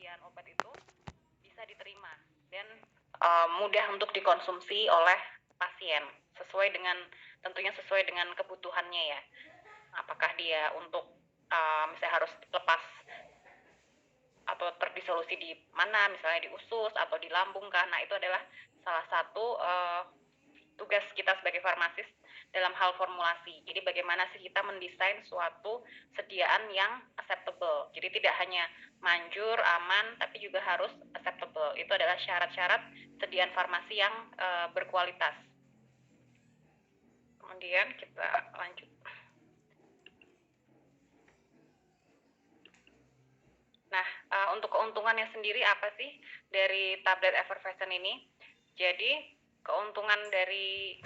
sediaan obat itu bisa diterima dan mudah untuk dikonsumsi oleh pasien tentunya sesuai dengan kebutuhannya ya. Apakah dia untuk misalnya harus lepas atau terdisolusi di mana, misalnya di usus atau di lambung kan. Nah, itu adalah salah satu tugas kita sebagai farmasis dalam hal formulasi. Jadi bagaimana sih kita mendesain suatu sediaan yang acceptable. Jadi tidak hanya manjur, aman, tapi juga harus acceptable. Itu adalah syarat-syarat sediaan farmasi yang berkualitas. Kemudian kita lanjut. Nah, untuk keuntungannya sendiri apa sih dari tablet effervescent ini? Jadi, keuntungan dari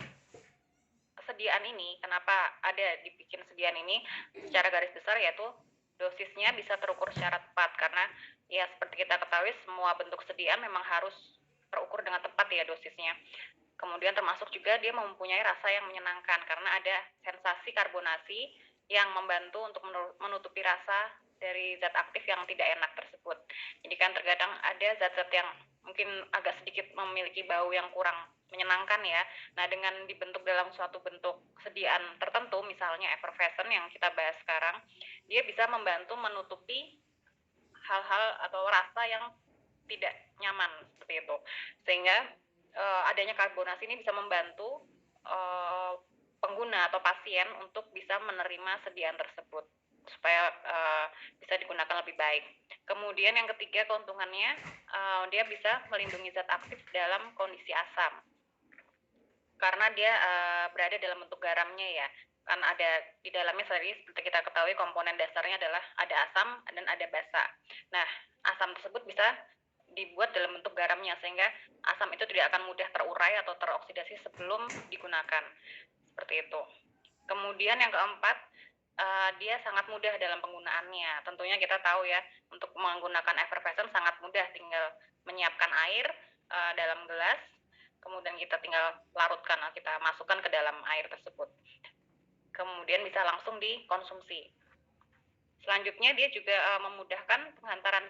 sediaan ini, kenapa ada dibikin sediaan ini secara garis besar, yaitu dosisnya bisa terukur secara tepat, karena ya seperti kita ketahui semua bentuk sediaan memang harus terukur dengan tepat ya dosisnya. Kemudian termasuk juga dia mempunyai rasa yang menyenangkan karena ada sensasi karbonasi yang membantu untuk menutupi rasa dari zat aktif yang tidak enak tersebut. Jadi kan terkadang ada zat-zat yang mungkin agak sedikit memiliki bau yang kurang menyenangkan ya. Nah, dengan dibentuk dalam suatu bentuk sediaan tertentu, misalnya effervescent yang kita bahas sekarang, dia bisa membantu menutupi hal-hal atau rasa yang tidak nyaman seperti itu. Sehingga adanya karbonasi ini bisa membantu pengguna atau pasien untuk bisa menerima sediaan tersebut supaya bisa digunakan lebih baik. Kemudian yang ketiga keuntungannya, dia bisa melindungi zat aktif dalam kondisi asam karena dia berada dalam bentuk garamnya ya. Kan ada di dalamnya seperti kita ketahui komponen dasarnya adalah ada asam dan ada basa. Nah, asam tersebut bisa dibuat dalam bentuk garamnya sehingga asam itu tidak akan mudah terurai atau teroksidasi sebelum digunakan. Seperti itu. Kemudian yang keempat, dia sangat mudah dalam penggunaannya. Tentunya kita tahu ya, untuk menggunakan effervescent sangat mudah, tinggal menyiapkan air dalam gelas, kemudian kita tinggal larutkan, kita masukkan ke dalam air tersebut. Kemudian bisa langsung dikonsumsi. Selanjutnya dia juga memudahkan penghantaran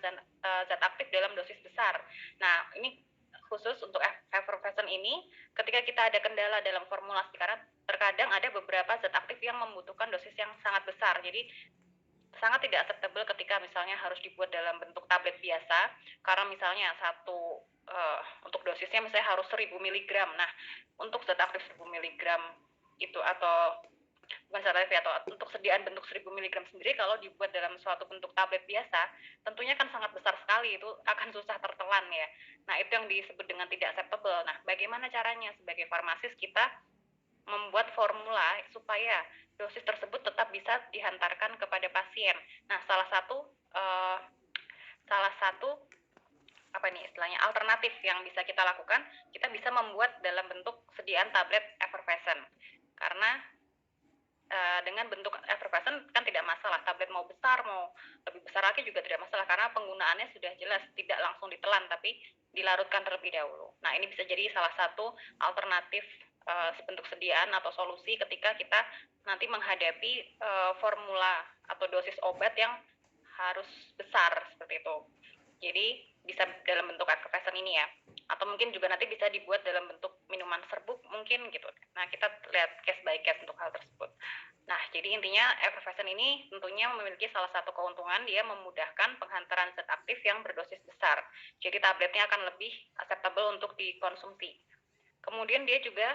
zat aktif dalam dosis besar. Nah, ini khusus untuk effervescent ini ketika kita ada kendala dalam formulasi karena terkadang ada beberapa zat aktif yang membutuhkan dosis yang sangat besar. Jadi sangat tidak acceptable ketika misalnya harus dibuat dalam bentuk tablet biasa karena misalnya untuk dosisnya misalnya harus 1000 mg. Nah, untuk zat aktif 1000 mg itu atau bukan zat aktif atau untuk sediaan bentuk 1000 mg sendiri kalau dibuat dalam suatu bentuk tablet biasa tentunya kan sangat besar sekali, itu akan susah tertelan ya. Nah, itu yang disebut dengan tidak acceptable. Nah, bagaimana caranya sebagai farmasis kita membuat formula supaya dosis tersebut tetap bisa dihantarkan kepada pasien. Nah, salah satu alternatif yang bisa kita lakukan, kita bisa membuat dalam bentuk sediaan tablet effervescent. Karena dengan bentuk effervescent kan tidak masalah, tablet mau besar mau lebih besar lagi juga tidak masalah karena penggunaannya sudah jelas tidak langsung ditelan tapi dilarutkan terlebih dahulu. Nah, ini bisa jadi salah satu alternatif bentuk sediaan atau solusi ketika kita nanti menghadapi formula atau dosis obat yang harus besar seperti itu. Jadi bisa dalam bentuk effervescent ini ya, atau mungkin juga nanti bisa dibuat dalam bentuk minuman serbuk mungkin gitu. Nah, kita lihat case by case untuk hal tersebut. Nah, jadi intinya effervescent ini tentunya memiliki salah satu keuntungan, dia memudahkan penghantaran zat aktif yang berdosis besar. Jadi tabletnya akan lebih acceptable untuk dikonsumsi. Kemudian dia juga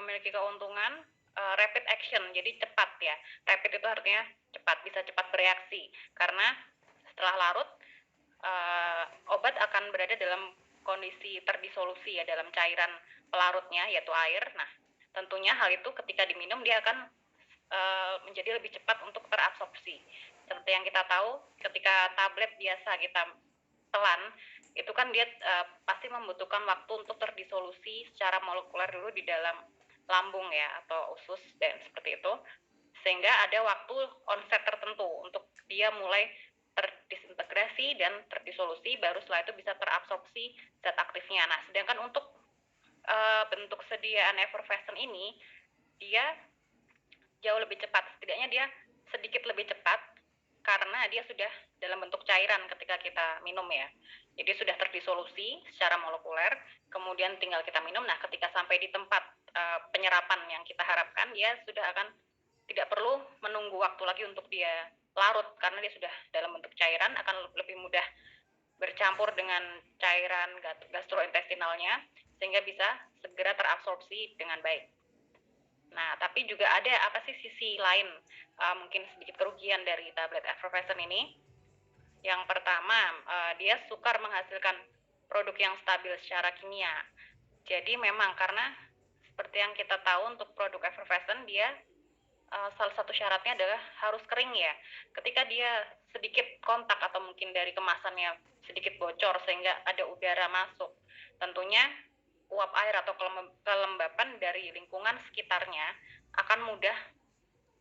memiliki keuntungan rapid action, jadi cepat ya. Rapid itu artinya cepat, bisa cepat bereaksi karena setelah larut obat akan berada dalam kondisi terdisolusi ya dalam cairan pelarutnya yaitu air. Nah, tentunya hal itu ketika diminum dia akan menjadi lebih cepat untuk terabsorpsi. Seperti yang kita tahu, ketika tablet biasa kita telan, itu kan dia pasti membutuhkan waktu untuk terdisolusi secara molekuler dulu di dalam lambung ya atau usus dan seperti itu. Sehingga ada waktu onset tertentu untuk dia mulai terdisintegrasi dan terdisolusi, baru setelah itu bisa terabsorpsi zat aktifnya. Nah, sedangkan untuk bentuk sediaan effervescent ini, dia jauh lebih cepat. Setidaknya dia sedikit lebih cepat karena dia sudah dalam bentuk cairan ketika kita minum ya. Jadi sudah terdisolusi secara molekuler, kemudian tinggal kita minum. Nah, ketika sampai di tempat penyerapan yang kita harapkan, dia sudah akan tidak perlu menunggu waktu lagi untuk dia larut, karena dia sudah dalam bentuk cairan, akan lebih mudah bercampur dengan cairan gastrointestinalnya, sehingga bisa segera terabsorpsi dengan baik. Nah, tapi juga ada apa sih sisi lain, mungkin sedikit kerugian dari tablet effervescent ini. Yang pertama, dia sukar menghasilkan produk yang stabil secara kimia. Jadi memang karena seperti yang kita tahu untuk produk effervescent, dia salah satu syaratnya adalah harus kering ya. Ketika dia sedikit kontak atau mungkin dari kemasannya sedikit bocor sehingga ada udara masuk, tentunya uap air atau kelembapan dari lingkungan sekitarnya akan mudah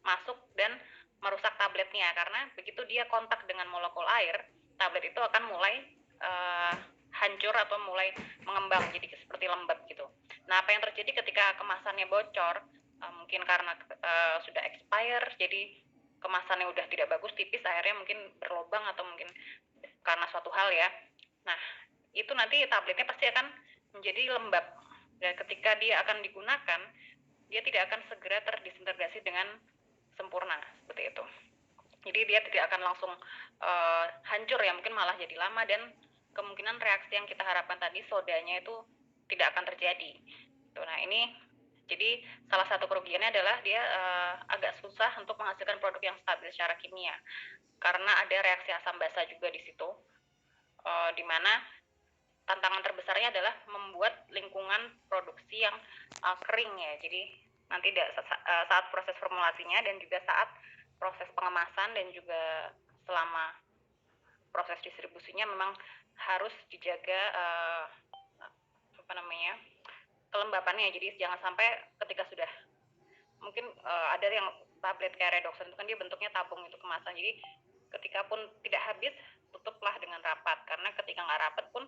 masuk dan merusak tabletnya, karena begitu dia kontak dengan molekul air, tablet itu akan mulai hancur atau mulai mengembang jadi seperti lembab gitu. Nah, apa yang terjadi ketika kemasannya bocor, mungkin karena sudah expire, jadi kemasannya udah tidak bagus, tipis, akhirnya mungkin berlobang atau mungkin karena suatu hal ya. Nah, itu nanti tabletnya pasti akan menjadi lembab, dan ketika dia akan digunakan, dia tidak akan segera terdisintegrasi dengan sempurna seperti itu. Jadi dia tidak akan langsung hancur ya, mungkin malah jadi lama, dan kemungkinan reaksi yang kita harapkan tadi, sodanya itu tidak akan terjadi. Nah, ini jadi salah satu kerugiannya adalah dia agak susah untuk menghasilkan produk yang stabil secara kimia, karena ada reaksi asam basa juga di situ, di mana tantangan terbesarnya adalah membuat lingkungan produksi yang kering ya. Jadi nanti saat proses formulasinya dan juga saat proses pengemasan dan juga selama proses distribusinya memang harus dijaga kelembapannya. Jadi jangan sampai ketika sudah mungkin ada yang tablet kayak redoxon itu kan dia bentuknya tabung itu kemasan. Jadi ketika pun tidak habis, tutuplah dengan rapat, karena ketika nggak rapat pun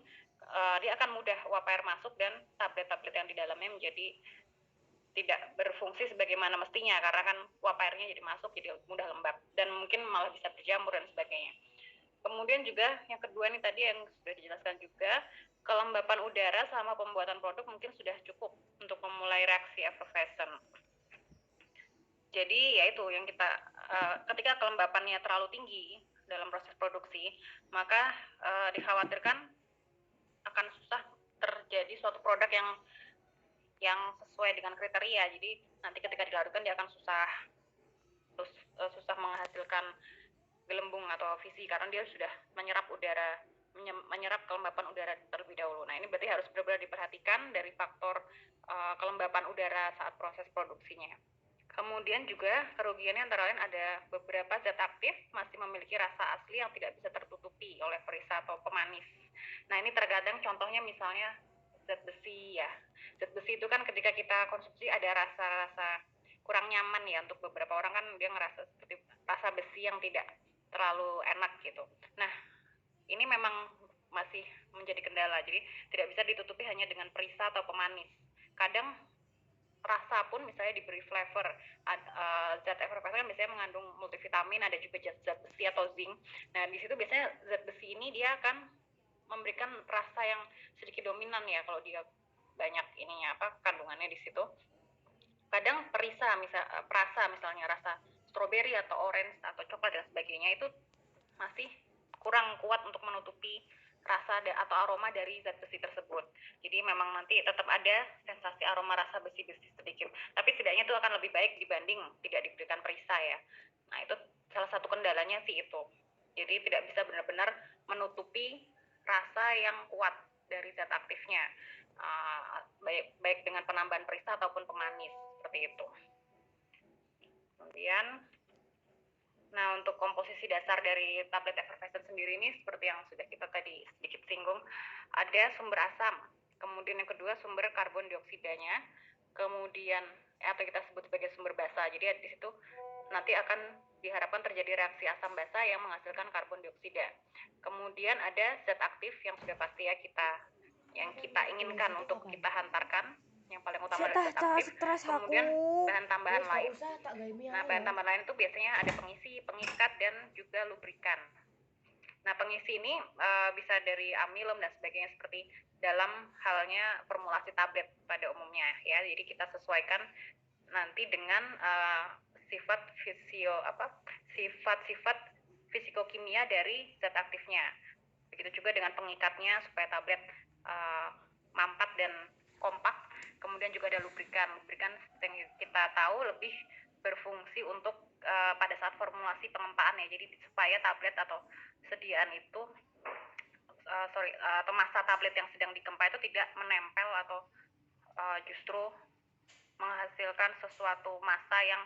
dia akan mudah uap air masuk dan tablet-tablet yang di dalamnya menjadi tidak berfungsi sebagaimana mestinya, karena kan uap airnya jadi masuk, jadi mudah lembab dan mungkin malah bisa berjamur dan sebagainya. Kemudian juga yang kedua nih tadi yang sudah dijelaskan juga, kelembapan udara sama pembuatan produk mungkin sudah cukup untuk memulai reaksi effervescent. Jadi ya itu yang kita ketika kelembapannya terlalu tinggi dalam proses produksi, maka dikhawatirkan akan susah terjadi suatu produk yang sesuai dengan kriteria. Jadi nanti ketika dilarutkan dia akan susah menghasilkan gelembung atau visi, karena dia sudah menyerap kelembapan udara terlebih dahulu. Nah, ini berarti harus benar-benar diperhatikan dari faktor kelembapan udara saat proses produksinya. Kemudian juga kerugiannya antara lain ada beberapa zat aktif masih memiliki rasa asli yang tidak bisa tertutupi oleh perisa atau pemanis. Nah, ini terkadang contohnya misalnya zat besi ya. Zat besi itu kan ketika kita konsumsi ada rasa-rasa kurang nyaman ya, untuk beberapa orang kan dia ngerasa seperti rasa besi yang tidak terlalu enak gitu. Nah, ini memang masih menjadi kendala, jadi tidak bisa ditutupi hanya dengan perisa atau pemanis. Kadang rasa pun misalnya diberi flavor, zat effervescent kan biasanya mengandung multivitamin, ada juga zat besi atau zinc. Nah, di situ biasanya zat besi ini dia akan memberikan rasa yang sedikit dominan ya kalau dia banyak kandungannya di situ. Kadang perasa misalnya rasa stroberi atau orange atau coklat dan sebagainya itu masih kurang kuat untuk menutupi rasa atau aroma dari zat besi tersebut. Jadi memang nanti tetap ada sensasi aroma rasa besi-besi sedikit, tapi setidaknya itu akan lebih baik dibanding tidak diberikan perisa ya. Nah, itu salah satu kendalanya sih itu. Jadi tidak bisa benar-benar menutupi rasa yang kuat dari zat aktifnya, baik dengan penambahan perisa ataupun pemanis seperti itu. Kemudian untuk komposisi dasar dari tablet effervescent sendiri ini seperti yang sudah kita tadi sedikit singgung, ada sumber asam, kemudian yang kedua sumber karbon dioksidanya, kemudian atau kita sebut sebagai sumber basa. Jadi di situ nanti akan diharapkan terjadi reaksi asam basa yang menghasilkan karbon dioksida. Kemudian ada zat aktif yang sudah pasti ya kita inginkan untuk kita hantarkan, yang paling utama adalah zat aktif. Kemudian bahan tambahan lain. Nah, bahan tambahan lain itu biasanya ada pengisi, pengikat, dan juga lubrikan. Nah, pengisi ini bisa dari amilum dan sebagainya seperti dalam halnya formulasi tablet pada umumnya ya. Jadi kita sesuaikan nanti dengan sifat-sifat fisikokimia dari zat aktifnya. Begitu juga dengan pengikatnya supaya tablet mampat dan kompak. Kemudian juga ada lubrikan. Lubrikan yang kita tahu lebih berfungsi untuk pada saat formulasi pengempaan ya. Jadi supaya tablet atau sediaan itu atau massa tablet yang sedang dikempa itu tidak menempel atau justru menghasilkan sesuatu massa yang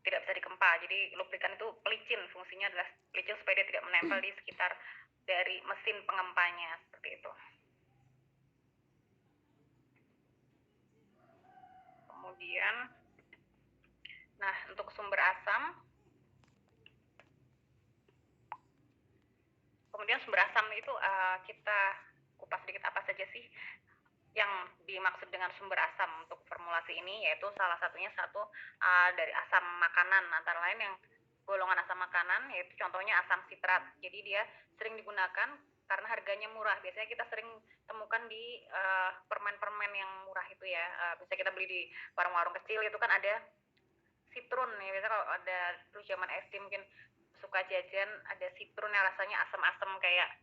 tidak bisa dikempa. Jadi lubrikan itu pelicin, fungsinya adalah pelicin supaya dia tidak menempel di sekitar dari mesin pengempanya seperti itu. Kemudian, nah untuk sumber asam, itu kita kupas sedikit apa saja sih yang dimaksud dengan sumber asam untuk formulasi ini, yaitu salah satunya dari asam makanan, antara lain yang golongan asam makanan yaitu contohnya asam sitrat. Jadi dia sering digunakan karena harganya murah. Biasanya kita sering temukan di permen-permen yang murah itu ya. Bisa kita beli di warung-warung kecil itu kan ada sitrun ya. Biasanya kalau ada dulu zaman SD mungkin suka jajan ada sitrun yang rasanya asam-asam kayak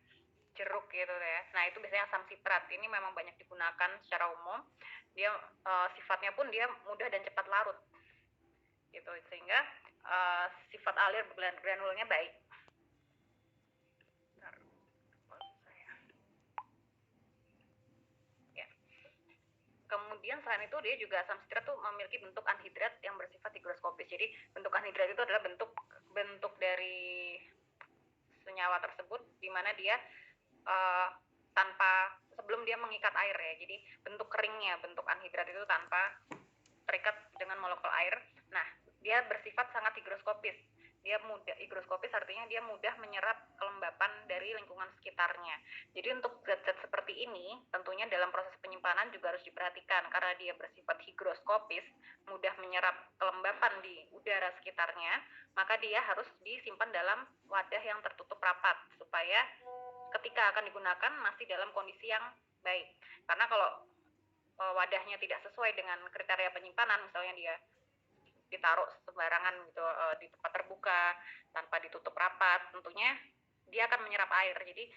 jeruk gitu ya. Nah, itu biasanya asam sitrat. Ini memang banyak digunakan secara umum. Dia sifatnya pun dia mudah dan cepat larut. Gitu sehingga sifat alir granulnya baik. Ya. Kemudian selain itu dia juga asam sitrat tuh memiliki bentuk anhidrat yang bersifat higroskopis. Jadi bentuk anhidrat itu adalah bentuk dari senyawa tersebut di mana dia tanpa sebelum dia mengikat air ya. Jadi bentuk keringnya, bentuk anhidrat itu tanpa terikat dengan molekul air. Nah, dia bersifat sangat higroskopis. Dia mudah higroskopis artinya dia mudah menyerap kelembapan dari lingkungan sekitarnya. Jadi untuk zat-zat seperti ini tentunya dalam proses penyimpanan juga harus diperhatikan karena dia bersifat higroskopis, mudah menyerap kelembapan di udara sekitarnya, maka dia harus disimpan dalam wadah yang tertutup rapat supaya ketika akan digunakan masih dalam kondisi yang baik. Karena kalau wadahnya tidak sesuai dengan kriteria penyimpanan, misalnya dia ditaruh sembarangan gitu di tempat terbuka tanpa ditutup rapat, tentunya dia akan menyerap air. Jadi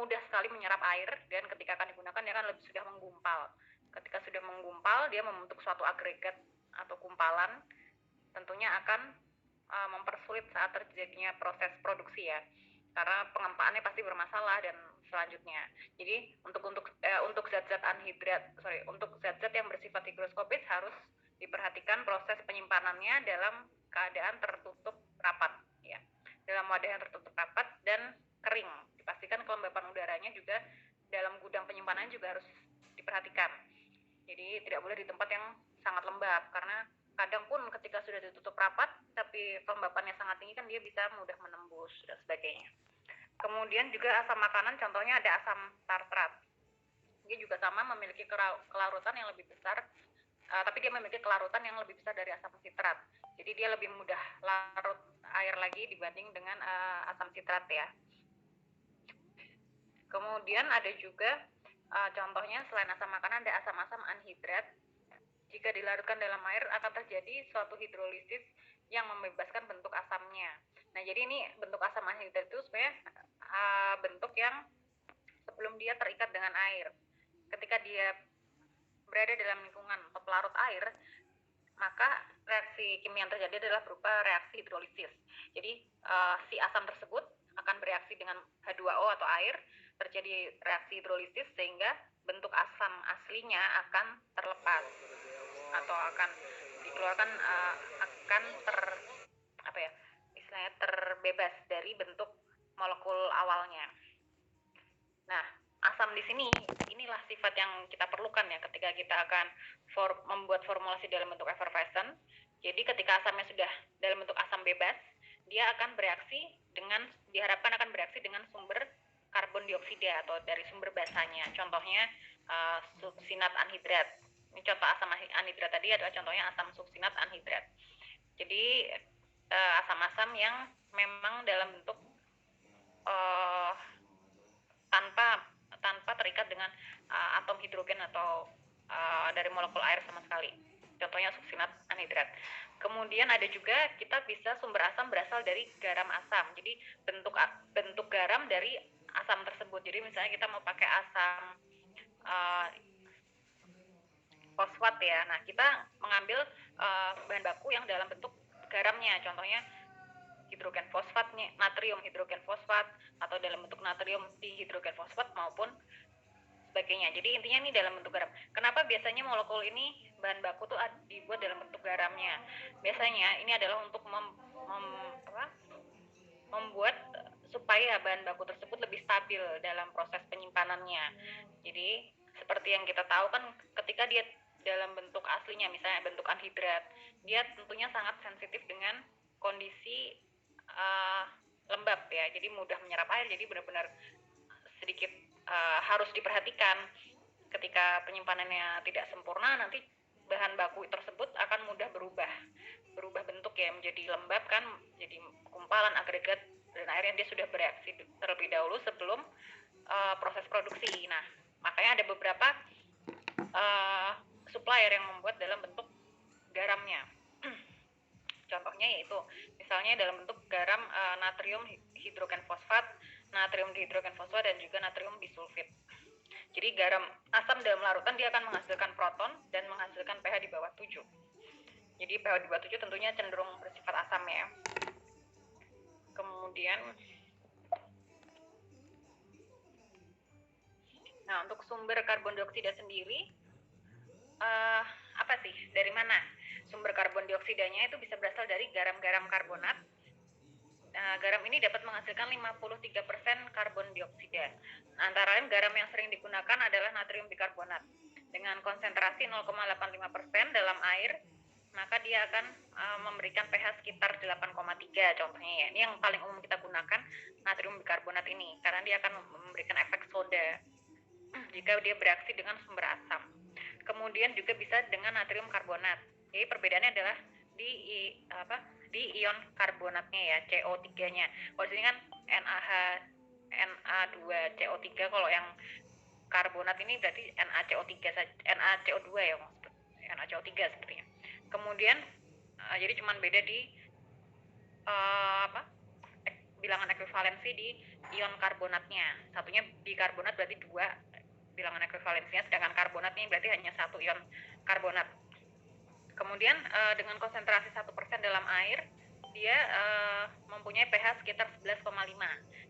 mudah sekali menyerap air dan ketika akan digunakan dia akan lebih sudah menggumpal. Ketika sudah menggumpal, dia membentuk suatu agregat atau kumpalan, tentunya akan mempersulit saat terjadinya proses produksi ya. Karena pengempaannya pasti bermasalah dan selanjutnya. Jadi untuk zat-zat untuk zat-zat yang bersifat higroskopis harus diperhatikan proses penyimpanannya dalam keadaan tertutup rapat ya. Dalam wadah yang tertutup rapat dan kering. Dipastikan kelembapan udaranya juga dalam gudang penyimpanan juga harus diperhatikan. Jadi tidak boleh di tempat yang sangat lembab karena kadang pun ketika sudah ditutup rapat tapi kelembapannya sangat tinggi kan dia bisa mudah menembus dan sebagainya. Kemudian juga asam makanan contohnya ada asam tartrat. Dia juga sama memiliki kelarutan yang lebih besar, tapi dia memiliki kelarutan yang lebih besar dari asam sitrat. Jadi dia lebih mudah larut air lagi dibanding dengan asam sitrat ya. Kemudian ada juga contohnya selain asam makanan ada asam-asam anhidrat. Jika dilarutkan dalam air akan terjadi suatu hidrolisis yang membebaskan bentuk asamnya. Nah, jadi ini bentuk asam anhidrat itu sebenarnya bentuk yang sebelum dia terikat dengan air. Ketika dia berada dalam lingkungan atau pelarut air, maka reaksi kimia yang terjadi adalah berupa reaksi hidrolisis. Jadi si asam tersebut akan bereaksi dengan H2O atau air, terjadi reaksi hidrolisis sehingga bentuk asam aslinya akan terlepas atau akan dikeluarkan akan terbebas dari bentuk molekul awalnya. Nah, asam di sini inilah sifat yang kita perlukan ya ketika kita akan membuat formulasi dalam bentuk effervescent. Jadi ketika asamnya sudah dalam bentuk asam bebas, dia akan diharapkan akan bereaksi dengan sumber karbon dioksida atau dari sumber basanya. Contohnya suksinat anhidrat. Ini contoh asam anhidrat tadi adalah contohnya asam suksinat anhidrat. Jadi asam-asam yang memang dalam bentuk dengan atom hidrogen atau dari molekul air sama sekali. Contohnya suksinat anhidrat. Kemudian ada juga kita bisa sumber asam berasal dari garam asam. Jadi bentuk garam dari asam tersebut. Jadi misalnya kita mau pakai asam fosfat ya. Nah, kita mengambil bahan baku yang dalam bentuk garamnya. Contohnya hidrogen fosfat, natrium hidrogen fosfat, atau dalam bentuk natrium dihidrogen fosfat maupun sebagainya. Jadi intinya ini dalam bentuk garam. Kenapa biasanya molekul ini bahan baku tuh dibuat dalam bentuk garamnya? Biasanya ini adalah untuk membuat supaya bahan baku tersebut lebih stabil dalam proses penyimpanannya. Jadi seperti yang kita tahu kan, ketika dia dalam bentuk aslinya, misalnya bentuk anhidrat, dia tentunya sangat sensitif dengan kondisi lembab ya, jadi mudah menyerap air, jadi benar-benar sedikit harus diperhatikan. Ketika penyimpanannya tidak sempurna, nanti bahan baku tersebut akan mudah berubah bentuk ya, menjadi lembab kan, jadi kumpalan, agregat, dan akhirnya dia sudah bereaksi terlebih dahulu sebelum proses produksi. Nah, makanya ada beberapa supplier yang membuat dalam bentuk garamnya. Contohnya yaitu misalnya dalam bentuk garam natrium hidrogen fosfat, natrium dihidrogen fosfat, dan juga natrium bisulfit. Jadi garam asam dalam larutan dia akan menghasilkan proton dan menghasilkan pH di bawah 7. Jadi pH di bawah 7 tentunya cenderung bersifat asam ya. Kemudian nah, untuk sumber karbon dioksida sendiri apa sih? Dari mana? Sumber karbon dioksidanya itu bisa berasal dari garam-garam karbonat. Garam ini dapat menghasilkan 53% karbon dioksida. Antara lain garam yang sering digunakan adalah natrium bikarbonat. Dengan konsentrasi 0,85% dalam air, maka dia akan memberikan pH sekitar 8,3 contohnya ya. Ini yang paling umum kita gunakan, natrium bikarbonat ini, karena dia akan memberikan efek soda jika dia bereaksi dengan sumber asam. Kemudian juga bisa dengan natrium karbonat. Jadi perbedaannya adalah di ion karbonatnya ya, CO3-nya. Kalau di sini kan Na2CO3, kalau yang karbonat ini berarti NaCO3 saja, NaCO2 ya, NaCO3 sepertinya. Kemudian jadi cuma beda di bilangan ekuivalensi di ion karbonatnya. Satunya bikarbonat berarti 2 bilangan ekuivalensinya, sedangkan karbonat ini berarti hanya 1 ion karbonat. Kemudian dengan konsentrasi 1% dalam air, dia mempunyai pH sekitar 11,5.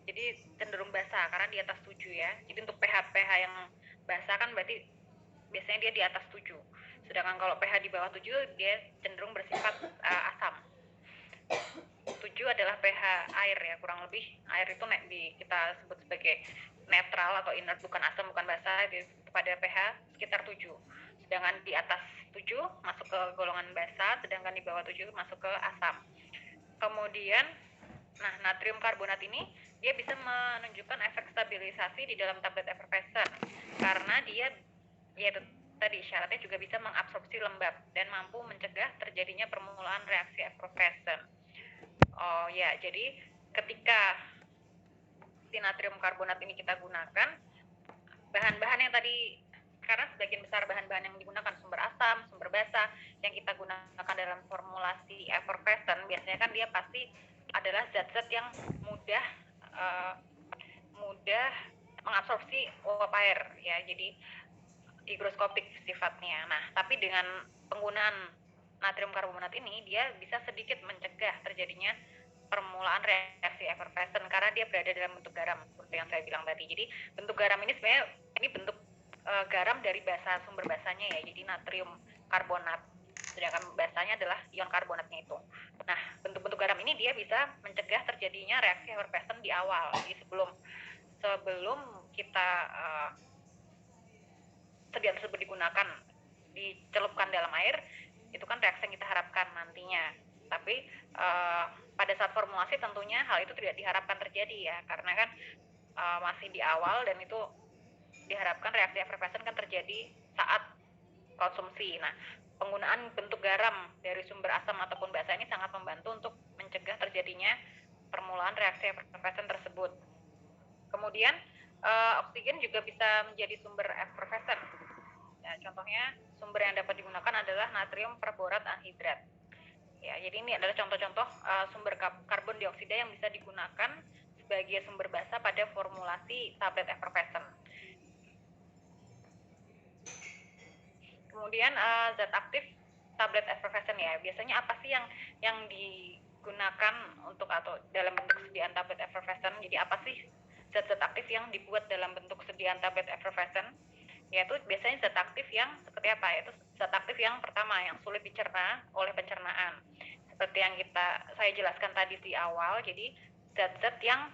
Jadi cenderung basah karena di atas 7 ya. Jadi untuk pH yang basah kan berarti biasanya dia di atas 7. Sedangkan kalau pH di bawah 7 dia cenderung bersifat asam. 7 adalah pH air ya, kurang lebih air itu kita sebut sebagai netral atau inert, bukan asam bukan basah, pada pH sekitar 7. Sedangkan di atas 7 masuk ke golongan basah, sedangkan di bawah 7 masuk ke asam. Kemudian natrium karbonat ini dia bisa menunjukkan efek stabilisasi di dalam tablet effervescent karena dia yaitu tadi syaratnya juga bisa mengabsorpsi lembab dan mampu mencegah terjadinya permulaan reaksi effervescent. Oh ya, jadi ketika si natrium karbonat ini kita gunakan, bahan-bahan yang tadi, karena sebagian besar bahan-bahan yang digunakan sumber asam, sumber basah, yang kita gunakan dalam formulasi effervescent, biasanya kan dia pasti adalah zat-zat yang mudah mengabsorpsi uap air ya, jadi higroskopik sifatnya. Nah, tapi dengan penggunaan natrium karbonat ini, dia bisa sedikit mencegah terjadinya permulaan reaksi effervescent karena dia berada dalam bentuk garam seperti yang saya bilang tadi. Jadi bentuk garam ini sebenarnya ini bentuk garam dari sumber basanya ya, jadi natrium karbonat, sedangkan basanya adalah ion karbonatnya itu. Nah, bentuk-bentuk garam ini dia bisa mencegah terjadinya reaksi effervescent di awal, jadi sebelum kita sediaan tersebut digunakan, dicelupkan dalam air, itu kan reaksi yang kita harapkan nantinya. Tapi pada saat formulasi tentunya hal itu tidak diharapkan terjadi ya, karena kan masih di awal dan itu diharapkan reaksi effervescent kan terjadi saat konsumsi. Nah, penggunaan bentuk garam dari sumber asam ataupun basa ini sangat membantu untuk mencegah terjadinya permulaan reaksi effervescent tersebut. Kemudian Oksigen juga bisa menjadi sumber effervescent. Ya, contohnya sumber yang dapat digunakan adalah natrium perborat anhidrat. Ya, jadi ini adalah contoh-contoh sumber karbon dioksida yang bisa digunakan sebagai sumber basa pada formulasi tablet effervescent. Kemudian zat aktif tablet effervescent ya. Biasanya apa sih yang digunakan untuk atau dalam bentuk sediaan tablet effervescent? Jadi apa sih zat-zat aktif yang dibuat dalam bentuk sediaan tablet effervescent? Yaitu biasanya zat aktif yang seperti apa? Yaitu zat aktif yang pertama yang sulit dicerna oleh pencernaan. Seperti yang saya jelaskan tadi di awal. Jadi zat-zat yang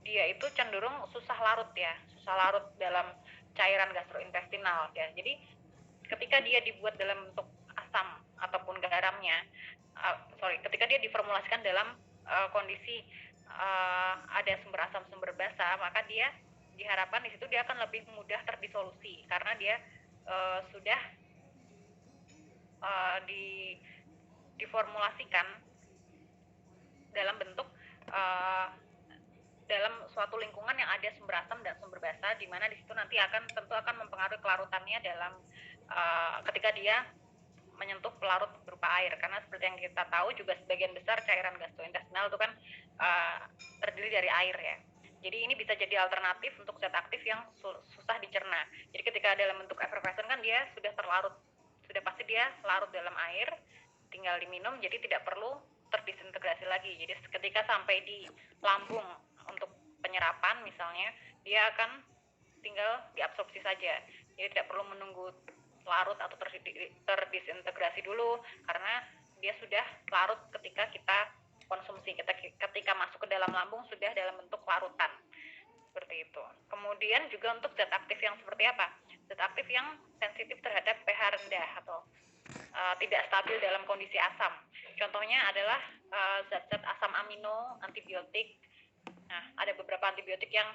dia itu cenderung susah larut ya, susah larut dalam cairan gastrointestinal ya. Jadi ketika dia dibuat dalam bentuk asam ataupun garamnya, ketika dia diformulasikan dalam kondisi ada sumber asam sumber basa, maka dia diharapkan di situ dia akan lebih mudah terdisolusi karena dia sudah diformulasikan dalam bentuk dalam suatu lingkungan yang ada sumber asam dan sumber basa, di mana di situ nanti tentu akan mempengaruhi kelarutannya dalam ketika dia menyentuh pelarut berupa air, karena seperti yang kita tahu juga sebagian besar cairan gastrointestinal itu kan terdiri dari air ya. Jadi ini bisa jadi alternatif untuk zat aktif yang susah dicerna. Jadi ketika dalam bentuk effervescent kan dia sudah terlarut, sudah pasti dia larut dalam air, tinggal diminum, jadi tidak perlu terdisintegrasi lagi. Jadi ketika sampai di lambung untuk penyerapan misalnya, dia akan tinggal diabsorpsi saja. Jadi tidak perlu menunggu larut atau terdisintegrasi dulu, karena dia sudah larut ketika kita konsumsi, ketika masuk ke dalam lambung sudah dalam bentuk larutan. Seperti itu. Kemudian juga untuk zat aktif yang seperti apa? Zat aktif yang sensitif terhadap pH rendah atau tidak stabil dalam kondisi asam. Contohnya adalah zat-zat asam amino, antibiotik. Nah, ada beberapa antibiotik yang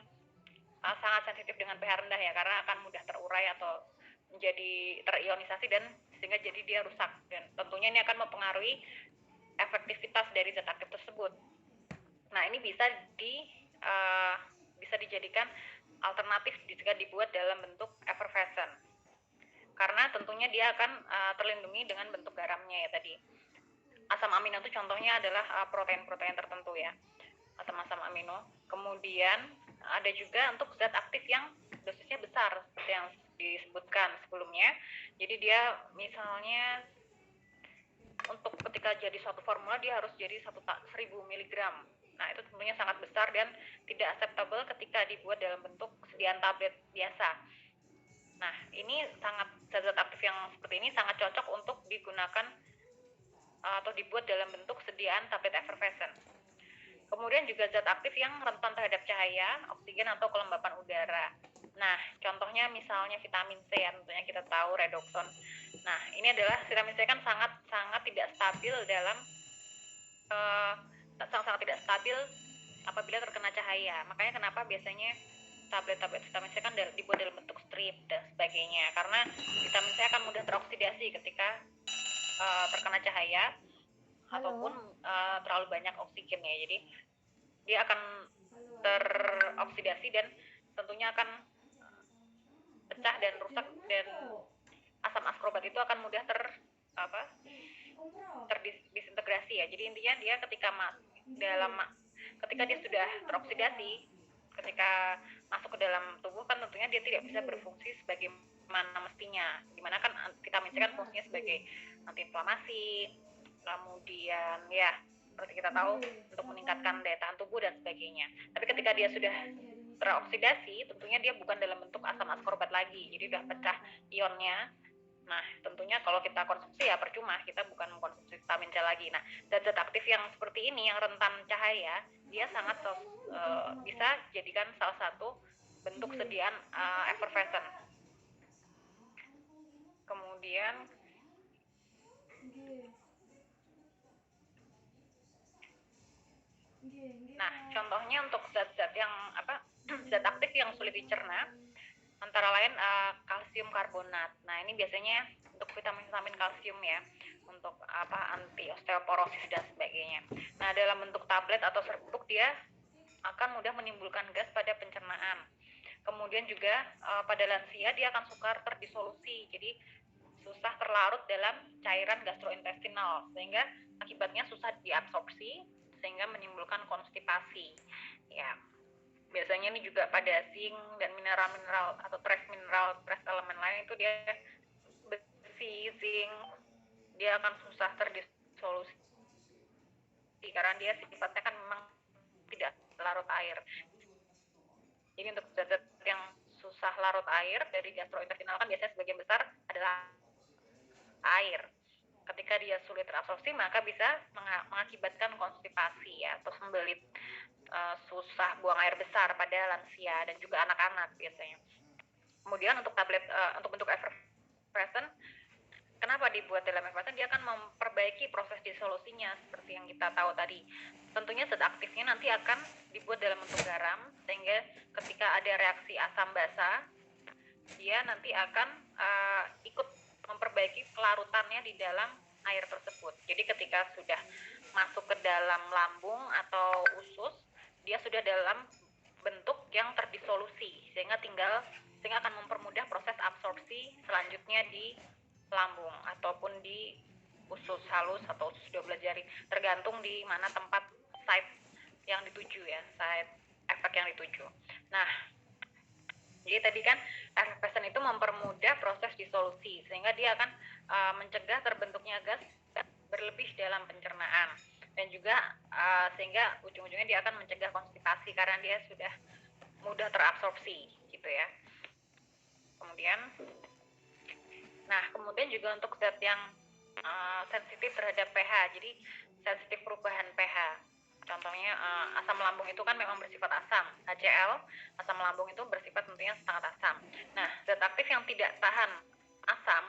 sangat sensitif dengan pH rendah ya, karena akan mudah terurai atau menjadi terionisasi dan sehingga jadi dia rusak, dan tentunya ini akan mempengaruhi efektivitas dari zat aktif tersebut. Nah, ini bisa dijadikan alternatif jika dibuat dalam bentuk effervescent, karena tentunya dia akan terlindungi dengan bentuk garamnya ya tadi. Asam amino itu contohnya adalah protein-protein tertentu ya, asam-asam amino. Kemudian ada juga untuk zat aktif yang dosisnya besar seperti yang disebutkan sebelumnya. Jadi dia misalnya untuk ketika jadi suatu formula dia harus jadi 1000 mg. Nah, itu tentunya sangat besar dan tidak acceptable ketika dibuat dalam bentuk sediaan tablet biasa. Nah, ini zat-zat aktif yang seperti ini sangat cocok untuk digunakan atau dibuat dalam bentuk sediaan tablet effervescent. Kemudian juga zat aktif yang rentan terhadap cahaya, oksigen atau kelembapan udara. Nah, contohnya misalnya vitamin C yang tentunya kita tahu, redoxon. Nah, ini adalah vitamin C kan sangat tidak stabil dalam sangat tidak stabil apabila terkena cahaya. Makanya kenapa biasanya tablet-tablet vitamin C kan dibuat dalam bentuk strip dan sebagainya, karena vitamin C akan mudah teroksidasi ketika terkena cahaya ataupun terlalu banyak oksigennya. Jadi dia akan teroksidasi dan tentunya akan pecah dan rusak, dan asam askorbat itu akan mudah terdisintegrasi ya. Jadi intinya dia ketika dia sudah teroksidasi, ketika masuk ke dalam tubuh kan tentunya dia tidak bisa berfungsi sebagaimana mestinya. Dimana kan vitamin C kan fungsinya sebagai antiinflamasi, kemudian ya seperti kita tahu untuk meningkatkan daya tahan tubuh dan sebagainya. Tapi ketika dia sudah teroksidasi, tentunya dia bukan dalam bentuk asam askorbat lagi, jadi udah pecah ionnya. Nah, tentunya kalau kita konsumsi ya percuma, kita bukan mengkonsumsi vitamin C lagi. Nah, zat-zat aktif yang seperti ini yang rentan cahaya, dia sangat bisa jadikan salah satu bentuk sediaan effervescent. Kemudian nah, contohnya untuk zat-zat yang zat aktif yang sulit dicerna antara lain kalsium karbonat. Nah, ini biasanya untuk vitamin-vitamin kalsium ya, untuk anti osteoporosis dan sebagainya. Nah, dalam bentuk tablet atau serbuk dia akan mudah menimbulkan gas pada pencernaan. Kemudian juga pada lansia dia akan sukar terdisolusi, jadi susah terlarut dalam cairan gastrointestinal, sehingga akibatnya susah diabsorpsi, sehingga menimbulkan konstipasi. Ya, biasanya ini juga pada zinc dan mineral-mineral atau trace mineral, trace elemen lain itu dia besi, zinc, dia akan susah terdisolusi karena dia sifatnya kan memang tidak larut air. Jadi untuk zat-zat yang susah larut air dari gastrointestinal kan biasanya sebagian besar adalah air. Ketika dia sulit terabsorpsi maka bisa mengakibatkan konstipasi ya, atau sembelit, susah buang air besar pada lansia dan juga anak-anak biasanya. Kemudian untuk tablet untuk bentuk effervescent, kenapa dibuat dalam effervescent? Dia akan memperbaiki proses disolusinya seperti yang kita tahu tadi. Tentunya zat aktifnya nanti akan dibuat dalam bentuk garam, sehingga ketika ada reaksi asam basa, dia nanti akan ikut memperbaiki kelarutannya di dalam air tersebut. Jadi ketika sudah masuk ke dalam lambung atau usus, dia sudah dalam bentuk yang terdisolusi, sehingga akan mempermudah proses absorpsi selanjutnya di lambung ataupun di usus halus atau usus 12 jari, tergantung di mana tempat site yang dituju ya, site efek yang dituju. Nah, jadi tadi kan effervescent itu mempermudah proses disolusi, sehingga dia akan mencegah terbentuknya gas berlebih dalam pencernaan, dan juga sehingga ujung-ujungnya dia akan mencegah konstipasi karena dia sudah mudah terabsorpsi gitu ya. Kemudian juga untuk zat yang sensitif terhadap pH, jadi sensitif perubahan pH. Contohnya asam lambung itu kan memang bersifat asam, HCl, asam lambung itu bersifat tentunya sangat asam. Nah, zat aktif yang tidak tahan asam,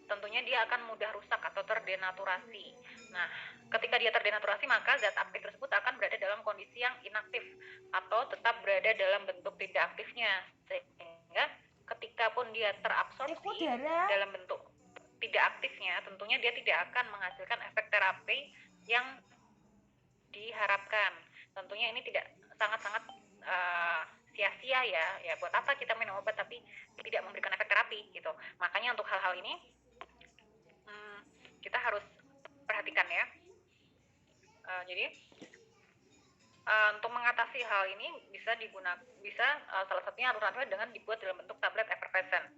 tentunya dia akan mudah rusak atau terdenaturasi. Nah, ketika dia terdenaturasi maka zat aktif tersebut akan berada dalam kondisi yang inaktif atau tetap berada dalam bentuk tidak aktifnya, sehingga ketika pun dia terabsorpsi dalam bentuk tidak aktifnya, tentunya dia tidak akan menghasilkan efek terapi yang diharapkan. Tentunya ini tidak sangat-sangat sia-sia ya buat apa kita minum obat tapi tidak memberikan efek terapi gitu. Makanya untuk hal-hal ini kita harus perhatikan ya. Jadi untuk mengatasi hal ini bisa salah satunya alternatifnya dengan dibuat dalam bentuk tablet effervescent.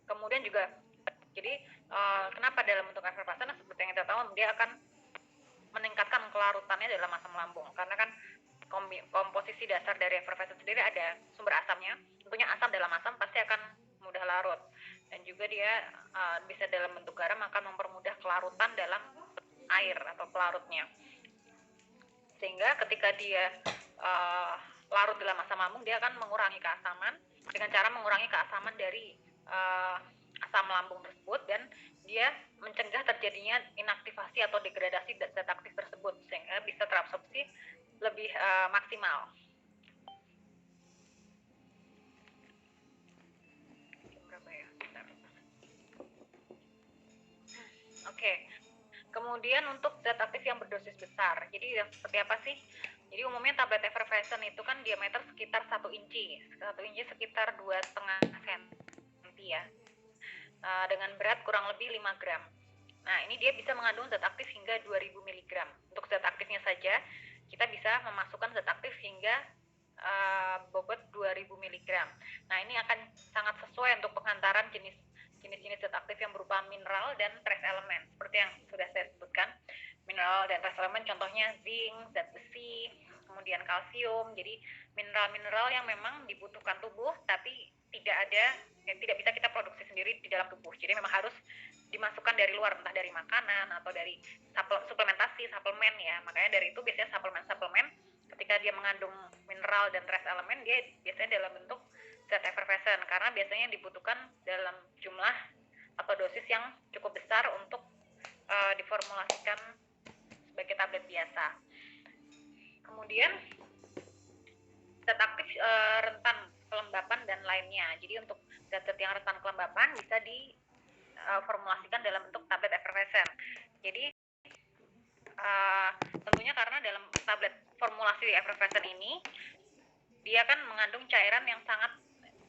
Kemudian juga jadi kenapa dalam bentuk effervescent? Seperti yang kita tahu, dia akan meningkatkan kelarutannya dalam asam lambung, karena kan komposisi dasar dari effervescent sendiri ada sumber asamnya. Tentunya asam dalam asam pasti akan mudah larut, dan juga dia bisa dalam bentuk garam akan mempermudah kelarutan dalam air atau pelarutnya, sehingga ketika dia larut dalam asam lambung, dia akan mengurangi keasaman dengan cara mengurangi keasaman dari asam lambung tersebut, dan dia mencegah terjadinya inaktivasi atau degradasi zat aktif tersebut, sehingga bisa terabsorpsi lebih maksimal. Oke. Kemudian untuk zat aktif yang berdosis besar, jadi seperti apa sih? Jadi umumnya tablet effervescent itu kan diameter sekitar 1 inci, 1 inci sekitar 2,5 cm ya, dengan berat kurang lebih 5 gram. Nah, ini dia bisa mengandung zat aktif hingga 2000 mg. Untuk zat aktifnya saja, kita bisa memasukkan zat aktif hingga bobot 2000 mg. Nah, ini akan sangat sesuai untuk penghantaran jenis-jenis zat aktif yang berupa mineral dan trace elemen. Seperti yang sudah saya sebutkan, mineral dan trace elemen contohnya zinc, zat besi, kemudian kalsium. Jadi mineral-mineral yang memang dibutuhkan tubuh tapi tidak bisa kita produksi sendiri di dalam tubuh. Jadi memang harus dimasukkan dari luar, entah dari makanan atau dari suplemen ya. Makanya dari itu biasanya suplemen ketika dia mengandung mineral dan trace elemen, dia biasanya dalam bentuk zat effervescent, karena biasanya dibutuhkan dalam jumlah atau dosis yang cukup besar untuk diformulasikan sebagai tablet biasa. Kemudian zat aktif rentan kelembapan dan lainnya. Jadi untuk zat-zat yang rentan kelembapan bisa diformulasikan dalam bentuk tablet effervescent. Jadi tentunya karena dalam tablet formulasi effervescent ini dia kan mengandung cairan yang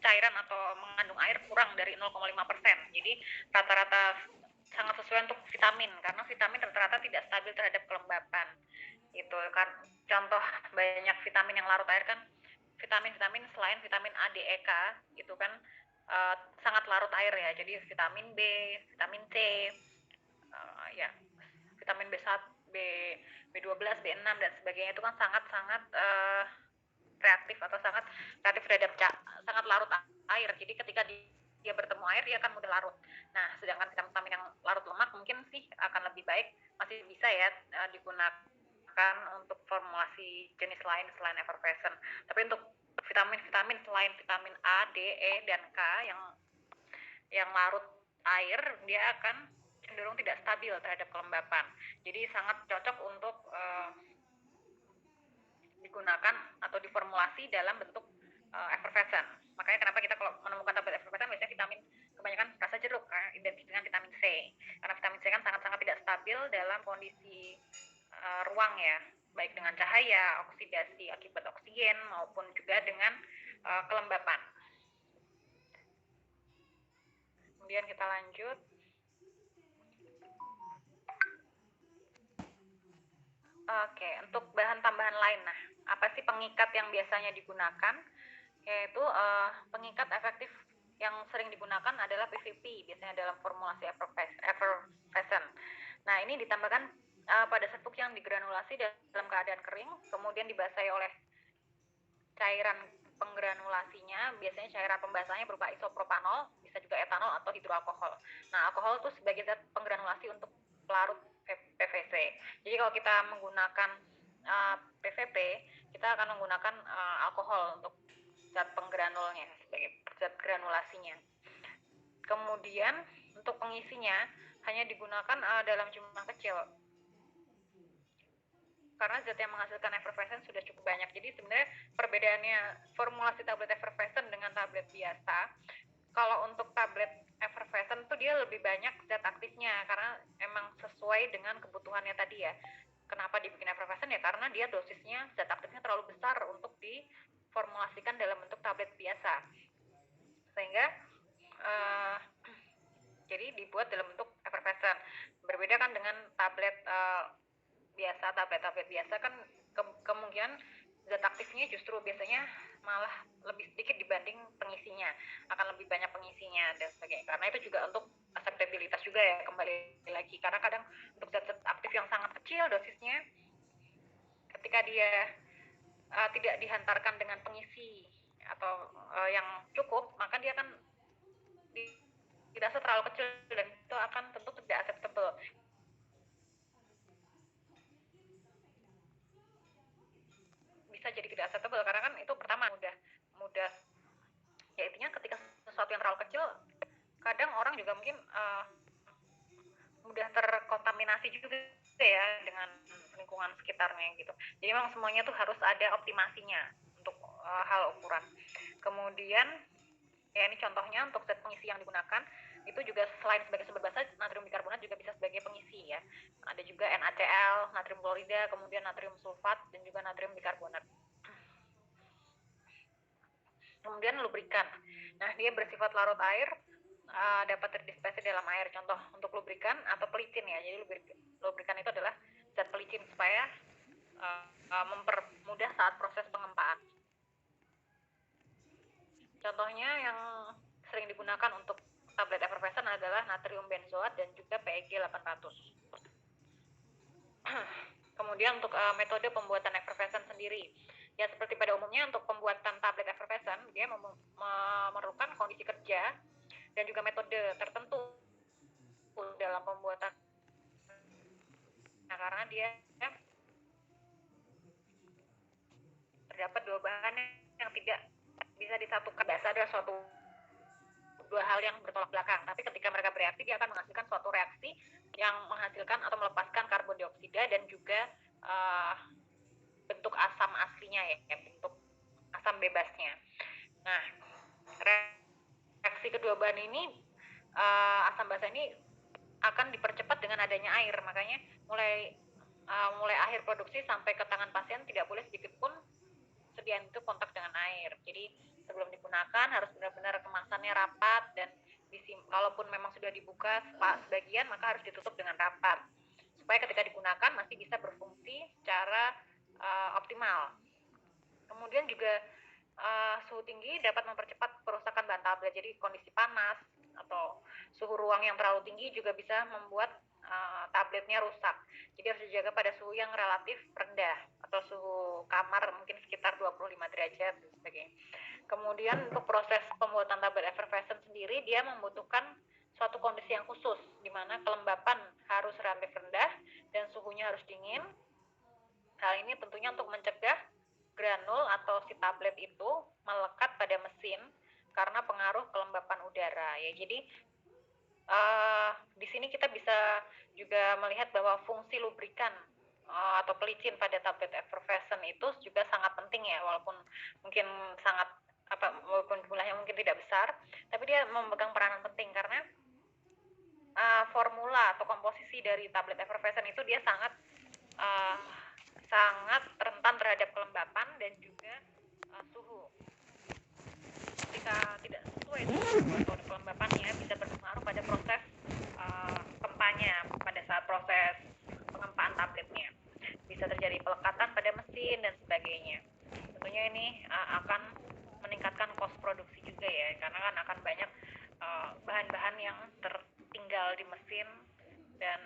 cairan atau mengandung air kurang dari 0,5%. Jadi rata-rata sangat sesuai untuk vitamin, karena vitamin rata-rata tidak stabil terhadap kelembapan. Itu kan contoh banyak vitamin yang larut air kan vitamin-vitamin selain vitamin A, D, E, K itu kan sangat larut air ya. Jadi vitamin B, vitamin C, ya vitamin B1, B12, B6 dan sebagainya itu kan sangat-sangat reaktif atau sangat reaktif terhadap sangat larut air. Jadi ketika dia bertemu air dia akan mudah larut. Nah, sedangkan vitamin yang larut lemak mungkin sih akan lebih baik, masih bisa ya digunakan untuk formulasi jenis lain selain effervescent. Tapi untuk vitamin-vitamin selain vitamin A, D, E, dan K yang larut air, dia akan cenderung tidak stabil terhadap kelembapan. Jadi sangat cocok untuk digunakan atau diformulasi dalam bentuk effervescent. Makanya kenapa kita kalau menemukan tablet effervescent biasanya vitamin kebanyakan rasa jeruk identik dengan vitamin C. Karena vitamin C kan sangat-sangat tidak stabil dalam kondisi ruang ya, baik dengan cahaya, oksidasi akibat oksigen maupun juga dengan kelembapan. Kemudian kita lanjut. Oke, untuk bahan tambahan lain, nah apa sih pengikat yang biasanya digunakan? Yaitu pengikat efektif yang sering digunakan adalah PVP, biasanya dalam formulasi effervescent. Nah, ini ditambahkan pada serbuk yang digranulasi dalam keadaan kering, kemudian dibasahi oleh cairan penggranulasinya, biasanya cairan pembasahnya berupa isopropanol, bisa juga etanol atau hidroalkohol. Nah, alkohol itu sebagai zat penggranulasi untuk pelarut PVC. Jadi kalau kita menggunakan PVP, kita akan menggunakan alkohol untuk zat penggranulnya, sebagai zat granulasinya. Kemudian untuk pengisinya hanya digunakan dalam jumlah kecil, karena zat yang menghasilkan effervescent sudah cukup banyak. Jadi sebenarnya perbedaannya formulasi tablet effervescent dengan tablet biasa, kalau untuk tablet effervescent tuh dia lebih banyak zat aktifnya, karena emang sesuai dengan kebutuhannya tadi ya. Kenapa dibikin effervescent ya, karena dia dosisnya, zat aktifnya terlalu besar untuk diformulasikan dalam bentuk tablet biasa, sehingga jadi dibuat dalam bentuk effervescent. Berbeda kan dengan tablet biasa, tablet biasa kan kemungkinan zat aktifnya justru biasanya malah lebih sedikit dibanding pengisinya, akan lebih banyak pengisinya dan sebagainya. Karena itu juga untuk akseptabilitas juga ya, kembali lagi, karena kadang untuk zat aktif yang sangat kecil dosisnya, ketika dia tidak dihantarkan dengan pengisi atau yang cukup, maka dia akan dirasa terlalu kecil dan itu akan tentu tidak acceptable. Bisa jadi tidak acceptable karena kan itu pertama mudah ya, intinya ketika sesuatu yang terlalu kecil, kadang orang juga mungkin mudah terkontaminasi juga ya dengan lingkungan sekitarnya gitu. Jadi memang semuanya tuh harus ada optimasinya untuk hal ukuran. Kemudian ya ini contohnya untuk zat pengisi yang digunakan itu juga selain sebagai sumber basa, natrium bikarbonat juga bisa sebagai pengisi ya. Ada juga NaCl, natrium klorida, kemudian natrium sulfat dan juga natrium bikarbonat. Kemudian lubrikan. Nah, dia bersifat larut air, dapat terdispersi dalam air. Contoh untuk lubrikan atau pelicin ya. Jadi lubrikan itu adalah zat pelicin supaya mempermudah saat proses pengempaan. Contohnya yang sering digunakan untuk tablet effervescent adalah natrium benzoat dan juga PEG 800. Kemudian untuk metode pembuatan effervescent sendiri, ya seperti pada umumnya untuk pembuatan tablet effervescent dia memerlukan kondisi kerja dan juga metode tertentu dalam pembuatan. Nah, karena dia terdapat dua bahan yang tidak bisa disatukan. Biasa ada dua hal yang bertolak belakang, tapi ketika mereka bereaksi dia akan menghasilkan suatu reaksi yang menghasilkan atau melepaskan karbon dioksida dan juga bentuk asam aslinya ya, bentuk asam bebasnya. Nah, reaksi kedua bahan ini, asam basa ini akan dipercepat dengan adanya air, makanya mulai akhir produksi sampai ke tangan pasien tidak boleh sedikit pun sediaan itu kontak dengan air. Jadi sebelum digunakan harus benar-benar kemasannya rapat, dan kalaupun memang sudah dibuka sebagian maka harus ditutup dengan rapat supaya ketika digunakan masih bisa berfungsi secara optimal. Kemudian juga suhu tinggi dapat mempercepat kerusakan bahan tablet. Jadi kondisi panas atau suhu ruang yang terlalu tinggi juga bisa membuat tabletnya rusak. Jadi harus dijaga pada suhu yang relatif rendah atau suhu kamar mungkin sekitar 25 derajat dan sebagainya. Kemudian untuk proses pembuatan tablet effervescent sendiri dia membutuhkan suatu kondisi yang khusus di mana kelembapan harus relatif rendah dan suhunya harus dingin. Hal ini tentunya untuk mencegah granul atau si tablet itu melekat pada mesin karena pengaruh kelembapan udara ya. Jadi di sini kita bisa juga melihat bahwa fungsi lubrikan atau pelicin pada tablet effervescent itu juga sangat penting ya, walaupun mungkin walaupun jumlahnya mungkin tidak besar, tapi dia memegang peranan penting karena formula atau komposisi dari tablet effervescent itu dia sangat rentan terhadap kelembapan dan juga suhu. Ketika tidak sesuai dengan suhu atau kelembapannya bisa berpengaruh pada proses kempanya pada saat proses pengempaan tabletnya. Bisa terjadi pelekatan pada mesin dan sebagainya. Tentunya ini akan meningkatkan cost produksi juga ya, karena kan akan banyak bahan-bahan yang tertinggal di mesin dan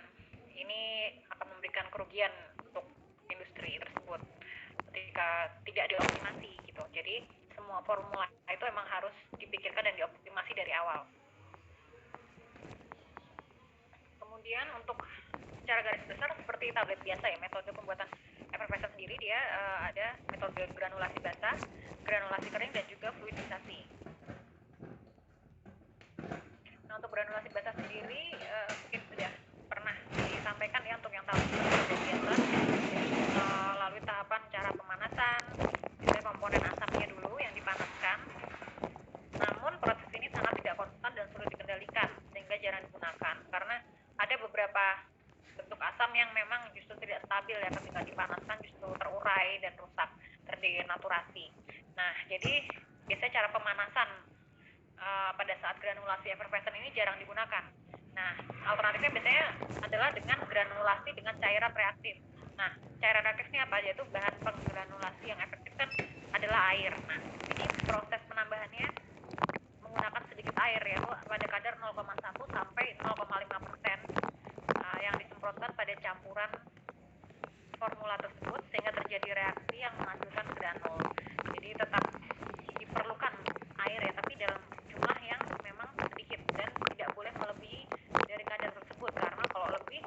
ini akan memberikan kerugian untuk industri tersebut ketika tidak dioptimasi gitu. Jadi semua formula itu emang harus dipikirkan dan dioptimasi dari awal. Kemudian untuk secara garis besar seperti tablet biasa ya, metode pembuatan effervescent sendiri dia ada metode granulasi basah, granulasi kering, dan juga fluidisasi. Nah, untuk granulasi basah sendiri mungkin sudah pernah disampaikan ya untuk yang tahu tablet biasa. Melalui tahapan cara pemanasan, misalnya komponen asapnya dulu yang dipanaskan. Namun proses ini sangat tidak konstan dan sulit dikendalikan sehingga jarang digunakan karena ada beberapa bentuk asam yang memang justru tidak stabil ya, ketika dipanaskan justru terurai dan rusak, terdenaturasi. Nah, jadi biasanya cara pemanasan pada saat granulasi effervescent ini jarang digunakan. Nah, alternatifnya biasanya adalah dengan granulasi dengan cairan reaktif. Nah, cairan reaktif ini apa? Yaitu bahan penggranulasi yang efektif kan adalah air. Nah, ini proses penambahannya menggunakan sedikit air yaitu pada kadar 0,1 sampai 0,5% yang disemprotkan pada campuran formula tersebut sehingga terjadi reaksi yang menghasilkan granul. Jadi tetap diperlukan air ya, tapi dalam jumlah yang memang sedikit dan tidak boleh melebihi dari kadar tersebut karena kalau lebih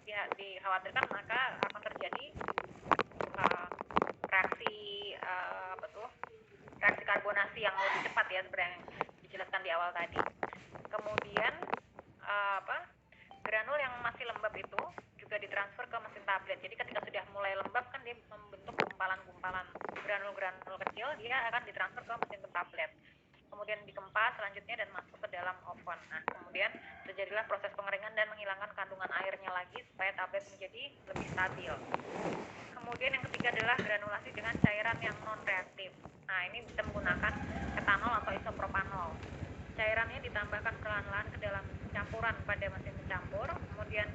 ya dikhawatirkan maka akan terjadi reaksi karbonasi yang lebih cepat ya, seperti yang dijelaskan di awal tadi. Kemudian granul yang masih lembab itu juga ditransfer ke mesin tablet. Jadi ketika sudah mulai lembab kan dia membentuk gumpalan-gumpalan granul-granul kecil, dia akan ditransfer ke mesin tablet. Kemudian dikemas selanjutnya dan masuk ke dalam oven. Nah, kemudian terjadilah proses pengeringan dan menghilangkan kandungan airnya lagi supaya tablet menjadi lebih stabil. Kemudian yang ketiga adalah granulasi dengan cairan yang non-reaktif. Nah, ini bisa menggunakan etanol atau isopropanol. Cairannya ditambahkan perlahan-lahan ke dalam campuran pada mesin pencampur. Kemudian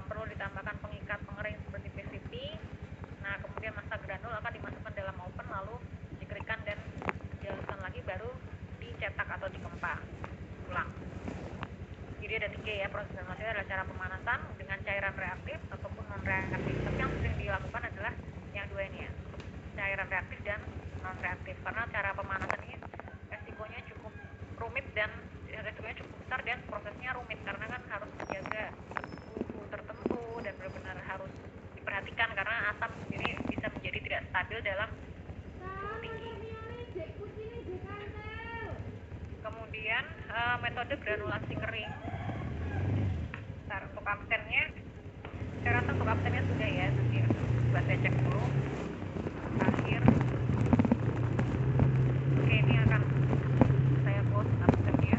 perlu ditambahkan pengikat pengering seperti PVP. Nah, kemudian massa granul akan dimasukkan dalam oven lalu dikeringkan dan dihaluskan lagi baru dicetak atau dikempa ulang. Jadi ada 3 ya, proses granulasi adalah cara pemanasan dengan cairan reaktif ataupun non reaktif. Tapi yang sering dilakukan adalah yang 2 ini ya, cairan reaktif dan non reaktif, karena cara pemanasan ini resikonya cukup rumit dan resikonya cukup besar dan prosesnya rumit karena kan harus menjaga suhu tertentu dan benar-benar harus diperhatikan karena asam sendiri bisa menjadi tidak stabil dalam suhu tinggi. Kemudian metode granulasi kering. Bentar, untuk absennya saya rasa untuk absennya sudah ya, nanti coba saya cek dulu akhir. Oke, ini akan saya post absennya.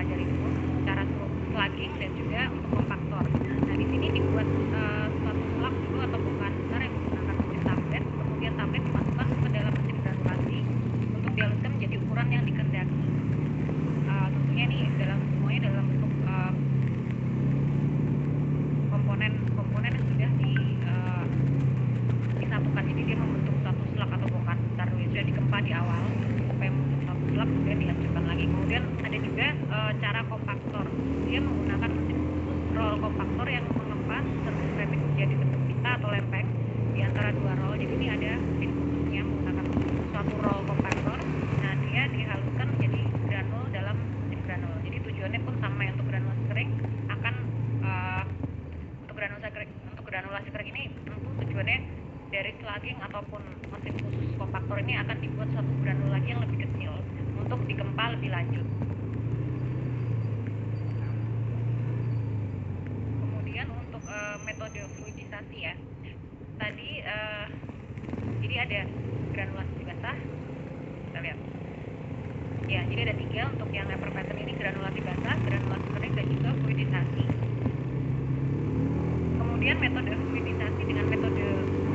pelajari dulu cara slugging dan juga untuk kompaktor. Nah, di sini dibuat suatu slug dulu atau bongkahan besar yang menggunakan mesin tablet, kemudian tablet dimasukkan ke dalam mesin granulasi untuk dihaluskan menjadi ukuran yang dikehendaki. Tentunya nih semuanya dalam bentuk komponen yang sudah disatukan. Jadi dia membentuk satu slug atau bongkahan besar yang sudah dikempa di awal sampai membentuk satu slug, kemudian dihancurkan lagi. Kemudian ada juga cara kompaktor. Dia menggunakan mesin khusus roll kompaktor yang mengempas serbuk keramik menjadi serbuk pita atau lempeng di antara dua roll. Jadi ini ada mesin khususnya menggunakan suatu roll kompaktor. Nah, dia dihaluskan menjadi granul dalam mesin granul. Jadi tujuannya pun sama ya, untuk granulasi kering akan untuk granulasi kering ini tentu tujuannya dari slugging ataupun mesin khusus kompaktor ini akan dibuat satu granul lagi yang lebih kecil untuk dikempa lebih lanjut. Kemudian untuk metode fluidisasi ya, tadi jadi ada granulasi basah, kita lihat ya, jadi ada 3 untuk yang effervescent ini: granulasi basah, granulasi kering, dan juga fluidisasi. Kemudian metode fluidisasi dengan metode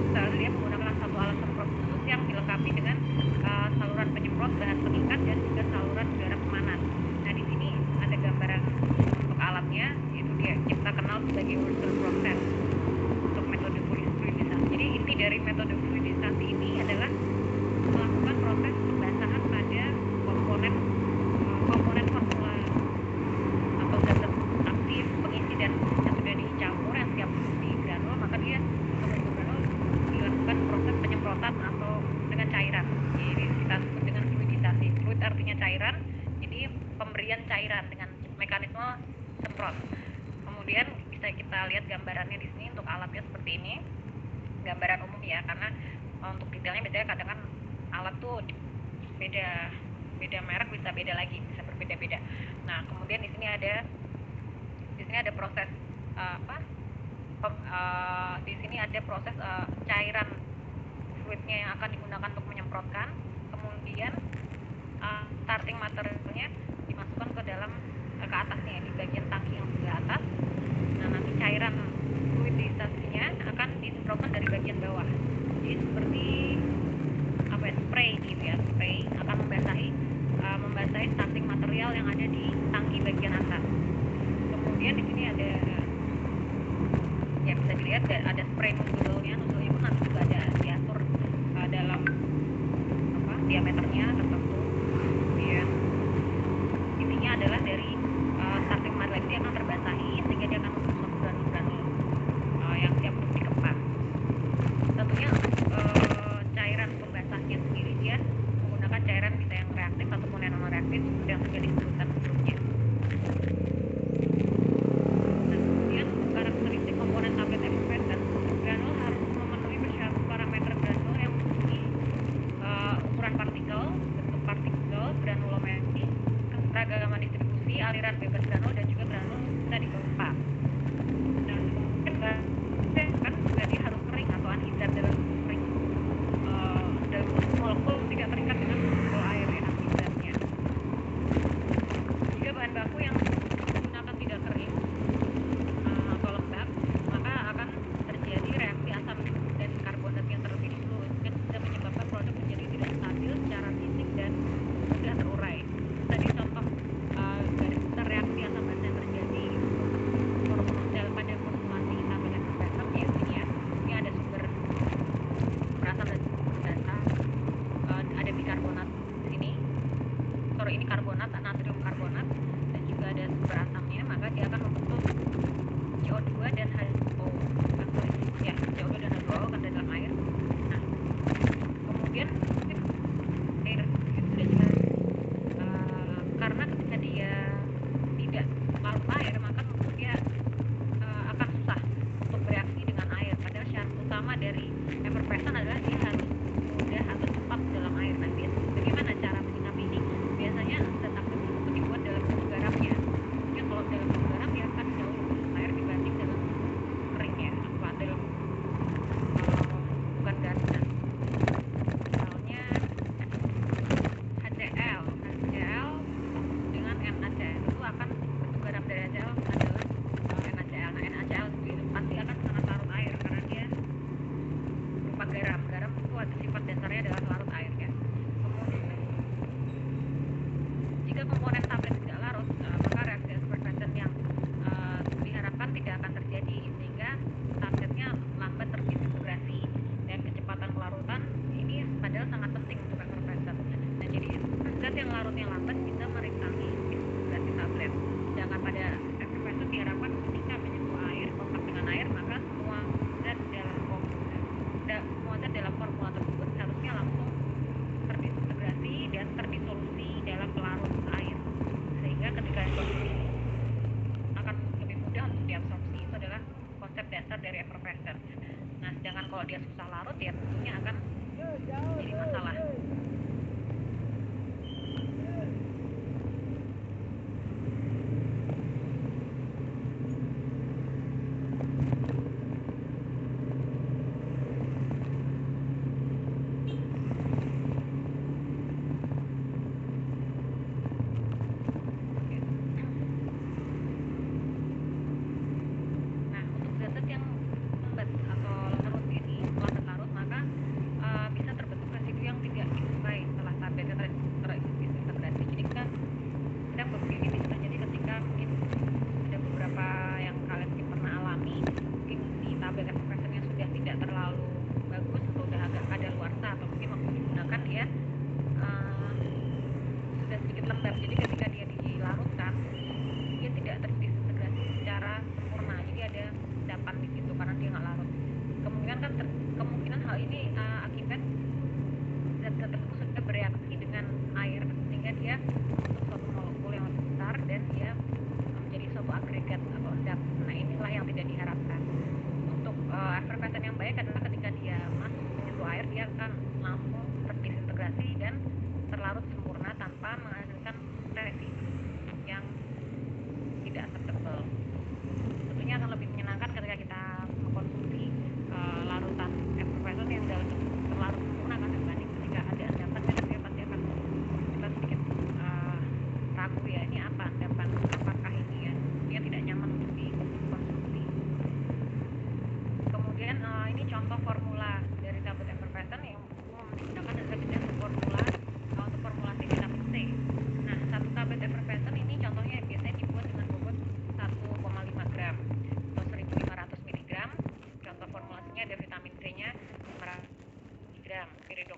Bristol, dia menggunakan satu alat semprot khusus yang dilengkapi dengan saluran penyemprot bahan pengikat dan juga saluran udara pemanas. Nah, di sini ada gambaran untuk alatnya, itu dia kita kenal sebagai Wurzel process untuk metode fluidisasi. Jadi inti dari metode fluidisasi ini adalah melakukan proses pembasahan pada komponen formula atau zat aktif, pengisi, dan yang sudah dicampur yang siap di granul, maka dia untuk membentuk granul dilakukan proses penyemprotan atau dengan cairan. Jadi kita sebut dengan fluidisasi. Fluid artinya cairan, jadi pemberian cairan dengan mekanisme semprot. Kemudian bisa kita lihat gambarannya di sini untuk alatnya seperti ini, gambaran umum ya, karena untuk detailnya biasanya kadang kan alat tuh beda merek, bisa beda lagi, bisa berbeda-beda. Nah, kemudian di sini ada proses di sini ada proses cairan fluidnya yang akan digunakan untuk menyemprotkan. Kemudian starting materialnya dimasukkan ke dalam ke atasnya di bagian tangki yang sebelah atas. Nah, nanti cairan fluidisasinya akan disemprotkan dari bagian bawah. Jadi seperti spray gitu ya, spray akan membasahi starting material yang ada di tangki bagian atas. Kemudian di sini ada ya, bisa dilihat ada spray nozzle-nya pun nanti juga ada diatur dalam diameternya tertentu. Kemudian intinya adalah dari starting material itu akan terbasahi sehingga dia akan membentuk granul-granul yang siap untuk dikempa. Tentunya cairan pembasahnya sendiri dia menggunakan cairan bisa yang reaktif ataupun yang non reaktif seperti yang sudah disebutkan sebelumnya. Nah, kemudian karakteristik komponen tablet effervescent, granul harus memenuhi bersyarat parameter granul yang memiliki ukuran partikel,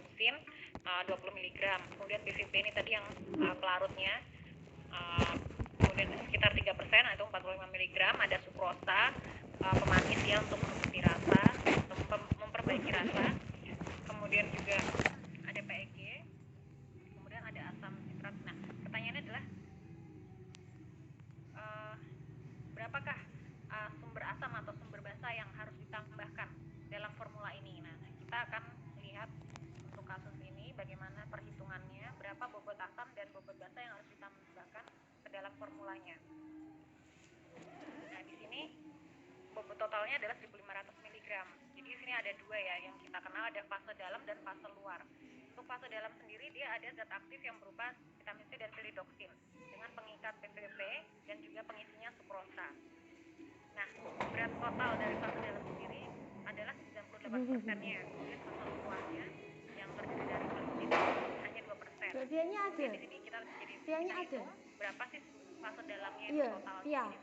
hidroksin 20 mg. Kemudian PVP ini tadi yang pelarutnya, kemudian sekitar 3% atau 45 mg. Ada sukrosa, pemanis ya untuk menutupi rasa, memperbaiki rasa. Kemudian juga ada PEG, kemudian ada asam sitrat. Nah, pertanyaannya adalah berapakah sumber asam atau sumber basa yang harus ditambahkan dalam formula ini. Nah, kita akan lihat untuk kasus ini bagaimana perhitungannya, berapa bobot asam dan bobot basa yang harus ditambahkan ke dalam formulanya. Nah, di sini bobot totalnya adalah 1500 mg. Jadi di sini ada dua ya, yang kita kenal ada fase dalam dan fase luar. Untuk fase dalam sendiri dia ada zat aktif yang berupa vitamin C dan piridoksin dengan pengikat PVP dan juga pengisinya sukrosa. Nah, berat total dari fase dalam sendiri adalah 98%-nya. Kemudian fase luarnya yang terdiri dari plastik hanya 2%. Vianya ada. Di sini kita Vianya ada. Berapa sih fase dalamnya Iya, totalnya? Via. Jadi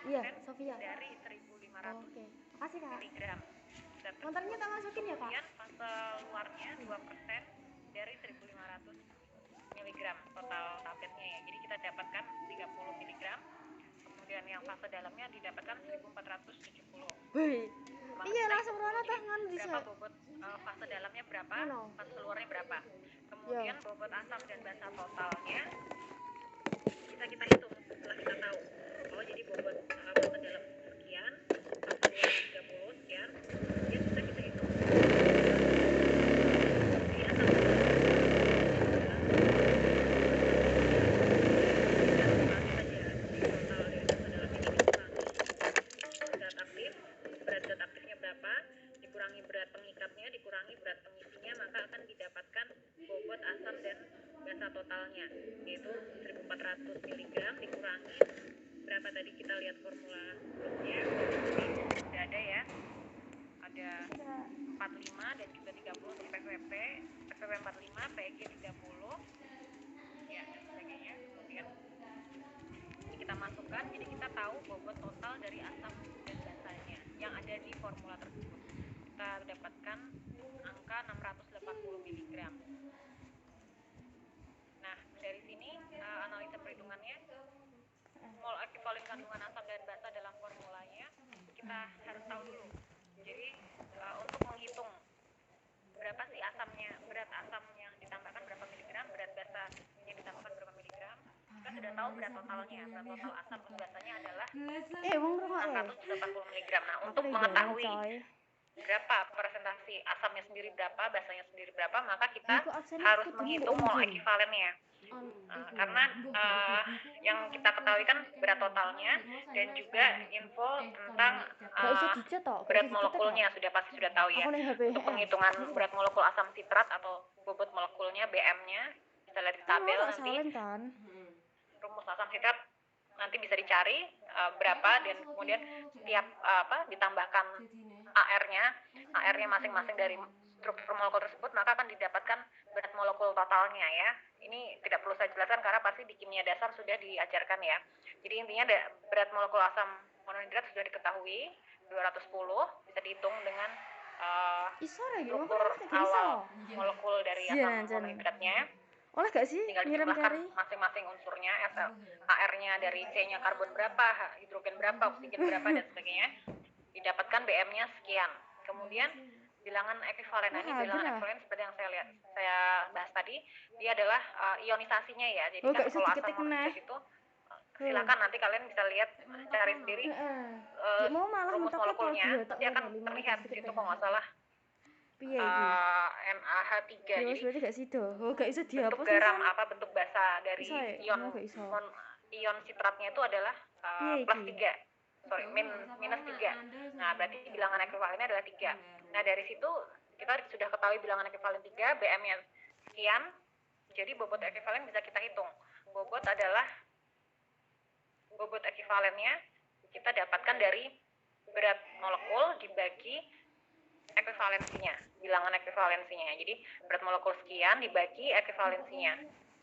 98% Iya, Sofia. dari 1500 Oke. Makasih, Kak. mg. Kontennya tak masukin ya, Kak? Kemudian fase luarnya 2% dari 1500 mg total tabletnya ya. Jadi kita dapatkan 30 mg. Kemudian yang fase dalamnya didapatkan 1470. Wih. Iya, langsung rono tah ngono bisa. Berapa bobot fase dalamnya berapa? Fase luarnya berapa? Kemudian bobot asam dan basa totalnya bisa kita hitung setelah kita tahu. Oh, jadi bobot fase dalam sekian, fase luar 30 sekian. Kemudian bisa kita hitung. Jadi asam berat pengikatnya dikurangi berat pengisinya, maka akan didapatkan bobot asam dan basa totalnya, yaitu 1400 mg dikurangi berapa tadi kita lihat formula sebelumnya. Sudah ada ya, ada 45 dan juga 30 untuk PVP 45, PEG 30 ya, dan sebagainya. Kemudian ini kita masukkan, jadi kita tahu bobot total dari asam dan basanya yang ada di formula tersebut. Kita dapatkan angka 680 mg. Nah, dari sini analisa perhitungannya, mol ekivalen kandungan asam dan basa dalam formulanya kita harus tahu dulu. Jadi untuk menghitung berapa sih asamnya, berat asam yang ditambahkan berapa miligram, berat basa yang ditambahkan berapa miligram, kita sudah tahu berat totalnya. Berat total asam plus basanya adalah 680 mg. Nah, untuk mengetahui berapa persentase asamnya sendiri berapa, basanya sendiri berapa, maka kita harus menghitung mol ekivalennya. Karena yang kita ketahui kan berat totalnya dan juga info tentang berat molekulnya sudah pasti sudah tahu ya. Untuk penghitungan berat molekul asam sitrat atau bobot molekulnya BM-nya kita lihat di tabel nanti. Rumus asam sitrat nanti bisa dicari berapa, dan kemudian setiap ditambahkan AR-nya masing-masing dari struktur molekul tersebut, maka akan didapatkan berat molekul totalnya ya. Ini tidak perlu saya jelaskan karena pasti di kimia dasar sudah diajarkan ya. Jadi intinya berat molekul asam monohidrat sudah diketahui 210, bisa dihitung dengan struktur awal molekul dari asam monohidratnya. Oleh gak sih? Tinggal ditambahkan masing-masing unsurnya, AR-nya dari C-nya karbon berapa, hidrogen berapa, oksigen berapa, dan sebagainya. Didapatkan BM-nya sekian. Kemudian bilangan ekivalen. Ini bilangan ekivalen seperti yang saya bahas tadi, dia adalah ionisasinya ya. Jadi kan kalau asam monohidrat itu silakan nanti kalian bisa lihat cari sendiri rumus molekulnya, nanti akan terlihat di situ kalau nggak salah. NaH3. Jadi bentuk garam bentuk basa dari ion sitratnya itu adalah plus 3, minus 3. Nah, berarti bilangan ekuivalennya adalah 3. Nah, dari situ kita sudah ketahui bilangan ekuivalen 3, BM-nya sekian. Jadi bobot ekuivalen bisa kita hitung. Bobot ekuivalennya kita dapatkan dari berat molekul dibagi ekuivalensinya, bilangan ekuivalensinya. Jadi berat molekul sekian dibagi ekuivalensinya,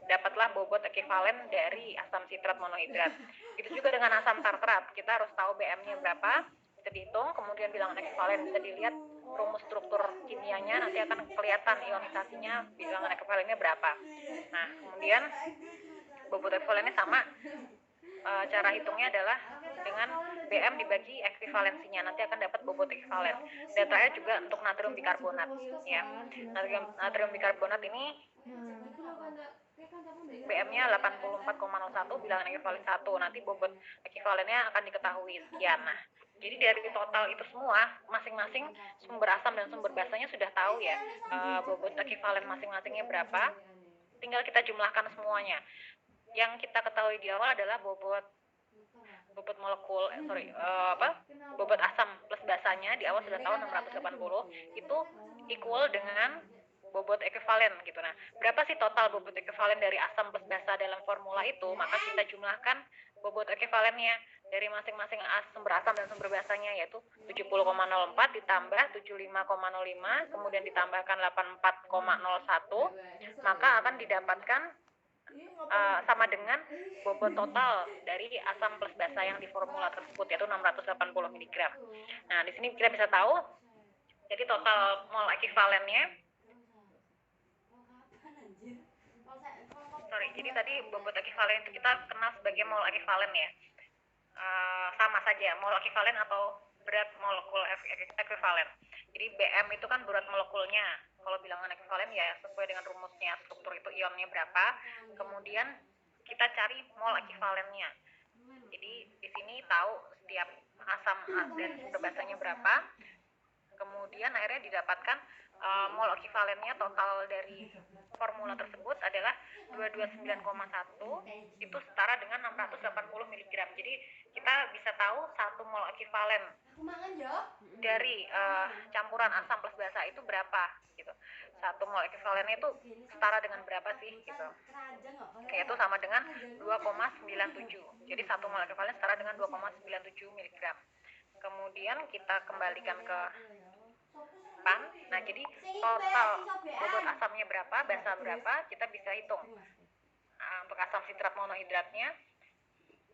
dapatlah bobot ekivalen dari asam sitrat monohidrat. Itu juga dengan asam tartrat, kita harus tahu BM-nya berapa, bisa dihitung, kemudian bilangan ekivalen bisa dilihat rumus struktur kimianya nanti akan kelihatan ionisasinya bilangan ekuivalennya berapa. Nah, kemudian bobot ekuivalennya sama, cara hitungnya adalah dengan BM dibagi ekuivalensinya, nanti akan dapat bobot ekuivalen. Dan terakhir juga untuk natrium bikarbonat ya. Natrium bikarbonat ini BM-nya 84,01, bilangan ekuivalen 1. Nanti bobot ekuivalennya akan diketahui sekian. Nah, jadi dari total itu semua, masing-masing sumber asam dan sumber basanya sudah tahu ya, bobot ekuivalen masing-masingnya berapa. Tinggal kita jumlahkan semuanya. Yang kita ketahui di awal adalah bobot bobot asam plus basanya di awal sudah tahu 680 itu equal dengan bobot ekuivalen gitu. Nah, berapa sih total bobot ekuivalen dari asam plus basa dalam formula itu? Maka kita jumlahkan bobot ekuivalennya dari masing-masing sumber asam dan sumber basanya, yaitu 70,04 ditambah 75,05 kemudian ditambahkan 84,01, maka akan didapatkan sama dengan bobot total dari asam plus basa yang di formula tersebut, yaitu 680 mg. Nah, di sini kita bisa tahu jadi total mol ekuivalennya, jadi tadi bobot ekuivalen itu kita kenal sebagai mol ekuivalen ya. Sama saja mol ekuivalen atau berat molekul ekuivalen. Jadi BM itu kan berat molekulnya. Kalau bilangan ekuivalen ya sesuai dengan rumusnya, struktur itu ionnya berapa. Kemudian kita cari mol ekuivalennya. Jadi di sini tahu setiap asam dan sumber basanya berapa. Kemudian akhirnya didapatkan mol ekuivalennya total dari formula tersebut adalah 229,1, itu setara dengan 680 mg. Jadi kita bisa tahu 1 mol ekuivalen dari campuran asam plus basa itu berapa gitu. 1 mol ekuivalennya itu setara dengan berapa sih gitu. Yaitu sama dengan 2,97. Jadi 1 mol ekuivalen setara dengan 2,97 mg. Kemudian kita kembalikan ke depan. Nah, jadi total bobot asamnya berapa, basa berapa, kita bisa hitung. Nah, untuk asam sitrat monohidratnya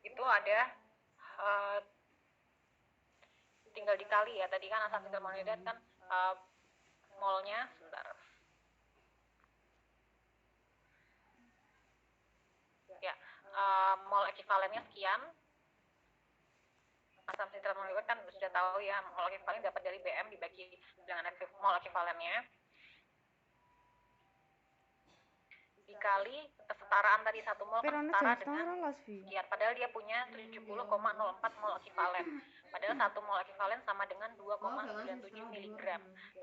itu ada tinggal dikali ya. Tadi kan asam sitrat monohidrat kan molnya sebentar. Ya, mol ekuivalennya sekian. Asam sitrat monohidrat kan sudah tahu ya, mol ekuivalen dapat dari BM dibagi bilangan mol ekuivalennya dikali kesetaraan tadi 1 mol kan setara dengan sekian, padahal dia punya 70,04 mol ekuivalen, padahal 1 mol ekuivalen sama dengan 2,97 mg.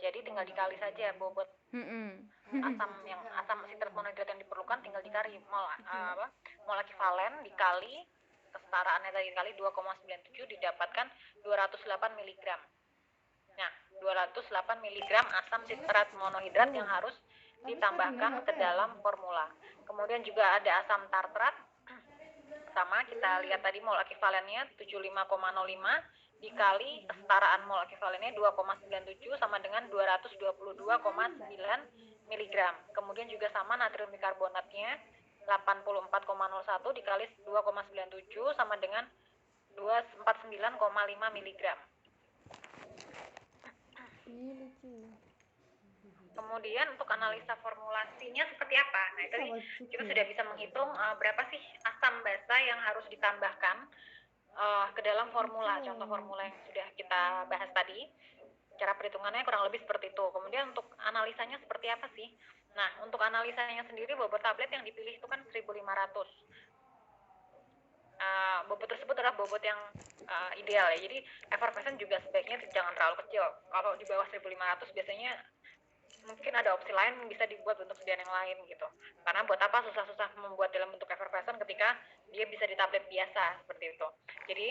Jadi tinggal dikali saja bobot asam sitrat monohidrat yang diperlukan, tinggal dikali mol ekuivalen dikali kesetaraannya tadi dikali 2,97 didapatkan 208 mg. Nah, 208 mg asam sitrat monohidrat yang harus ditambahkan ke dalam formula. Kemudian juga ada asam tartrat, sama kita lihat tadi mol ekuivalennya 75,05 dikali kesetaraan mol ekuivalennya 2,97 sama dengan 222,9 mg. Kemudian juga sama natrium bikarbonatnya 84,01 dikali 2,97 sama dengan 249,5 mg. Kemudian untuk analisa formulasinya seperti apa? Nah, tadi kita sudah bisa menghitung berapa sih asam basa yang harus ditambahkan ke dalam formula, contoh formula yang sudah kita bahas tadi. Cara perhitungannya kurang lebih seperti itu. Kemudian untuk analisanya seperti apa sih? Nah, untuk analisanya sendiri bobot tablet yang dipilih itu kan 1.500. Bobot tersebut adalah bobot yang ideal ya. Jadi effervescent juga sebaiknya jangan terlalu kecil. Kalau di bawah 1.500 biasanya mungkin ada opsi lain bisa dibuat bentuk sediaan yang lain gitu. Karena buat apa susah-susah membuat dalam bentuk effervescent ketika dia bisa di tablet biasa seperti itu. Jadi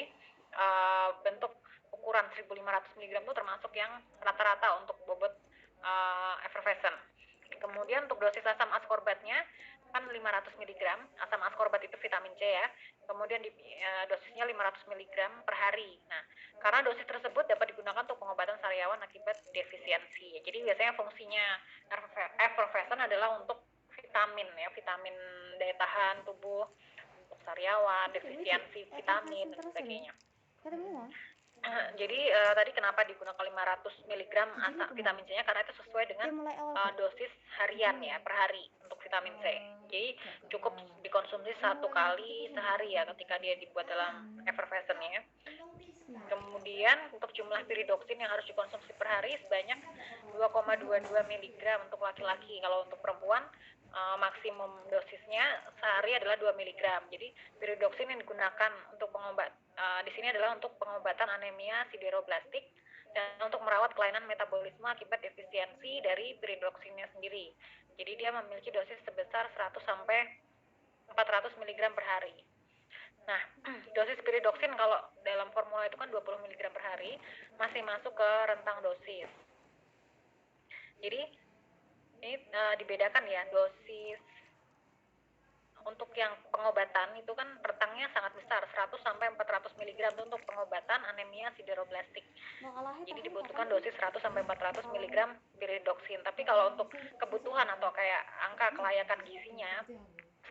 bentuk ukuran 1.500 mg itu termasuk yang rata-rata untuk bobot effervescent. Kemudian untuk dosis asam askorbatnya kan 500 mg. Asam askorbat itu vitamin C ya. Kemudian dosisnya 500 mg per hari. Nah, karena dosis tersebut dapat digunakan untuk pengobatan sariawan akibat defisiensi. Jadi biasanya fungsinya effervescent adalah untuk vitamin ya, vitamin daya tahan tubuh, untuk sariawan, defisiensi vitamin dan sebagainya. Jadi tadi kenapa digunakan 500 miligram vitamin C-nya karena itu sesuai dengan Dia mulai awal Kak. dosis harian ya per hari untuk vitamin C. Jadi cukup dikonsumsi 1 kali sehari ya ketika dia dibuat dalam effervescent ya. Kemudian untuk jumlah piridoksin yang harus dikonsumsi per hari sebanyak 2,22 miligram untuk laki-laki. Kalau untuk perempuan maksimum dosisnya sehari adalah 2 miligram. Jadi piridoksin yang digunakan untuk di sini adalah untuk pengobatan anemia sideroblastik dan untuk merawat kelainan metabolisme akibat defisiensi dari piridoksinnya sendiri. Jadi dia memiliki dosis sebesar 100 sampai 400 mg per hari. Nah, dosis piridoksin kalau dalam formula itu kan 20 mg per hari, masih masuk ke rentang dosis. Jadi ini dibedakan ya, dosis untuk yang pengobatan itu kan rentangnya sangat besar, 100 sampai 400 mg itu untuk pengobatan anemia sideroblastik. Jadi dibutuhkan dosis 100 sampai 400 mg piridoksin. Tapi kalau untuk kebutuhan atau kayak angka kelayakan gizinya,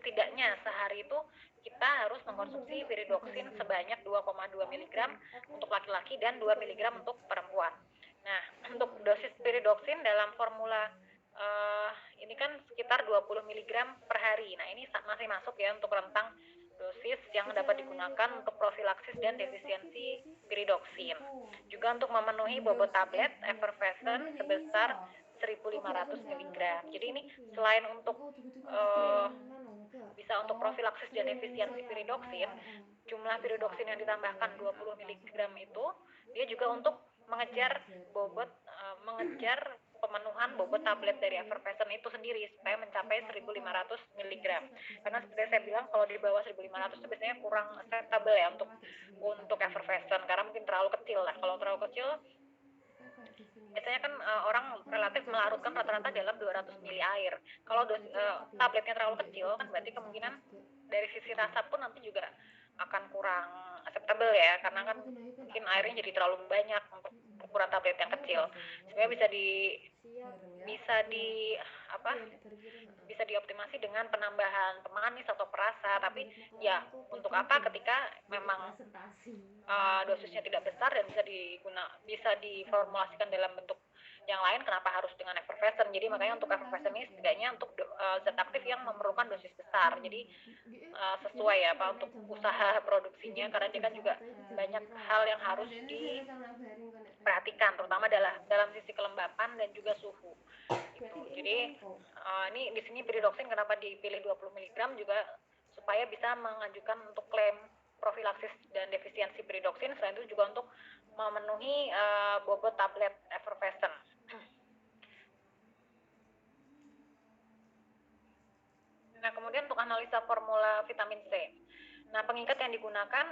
setidaknya sehari itu kita harus mengkonsumsi piridoksin sebanyak 2,2 mg untuk laki-laki dan 2 mg untuk perempuan. Nah, untuk dosis piridoksin dalam formula ini kan sekitar 20 mg per hari. Nah, ini masih masuk ya untuk rentang dosis yang dapat digunakan untuk profilaksis dan defisiensi piridoksin. Juga untuk memenuhi bobot tablet effervescent sebesar 1.500 mg. Jadi ini selain untuk bisa untuk profilaksis dan defisiensi piridoksin, jumlah piridoksin yang ditambahkan 20 mg itu dia juga untuk mengejar pemenuhan bobot tablet dari effervescent itu sendiri supaya mencapai 1.500 mg. Karena seperti saya bilang kalau di bawah 1.500 itu biasanya kurang acceptable ya untuk effervescent karena mungkin terlalu kecil lah. Kalau terlalu kecil biasanya kan orang relatif melarutkan rata-rata dalam 200 ml air. Kalau tabletnya terlalu kecil kan berarti kemungkinan dari sisi rasa pun nanti juga akan kurang acceptable ya, karena kan mungkin airnya jadi terlalu banyak untuk ukuran tablet yang kecil. Sebenarnya bisa dioptimasi dengan penambahan pemanis atau perasa, tapi ya untuk apa ketika memang dosisnya tidak besar dan bisa diformulasikan dalam bentuk yang lain, kenapa harus dengan effervescent? Jadi makanya untuk effervescent ini setidaknya untuk zat aktif yang memerlukan dosis besar. Jadi sesuai ya untuk usaha produksinya, karena dia kan juga banyak hal yang harus diperhatikan, terutama dalam sisi kelembapan dan juga suhu. Gitu. Jadi ini di sini piridoksin kenapa dipilih 20 mg juga supaya bisa mengajukan untuk klaim profilaksis dan defisiensi piridoksin, selain itu juga untuk memenuhi bobot tablet effervescent. Nah, kemudian untuk analisa formula vitamin C. Nah, pengikat yang digunakan,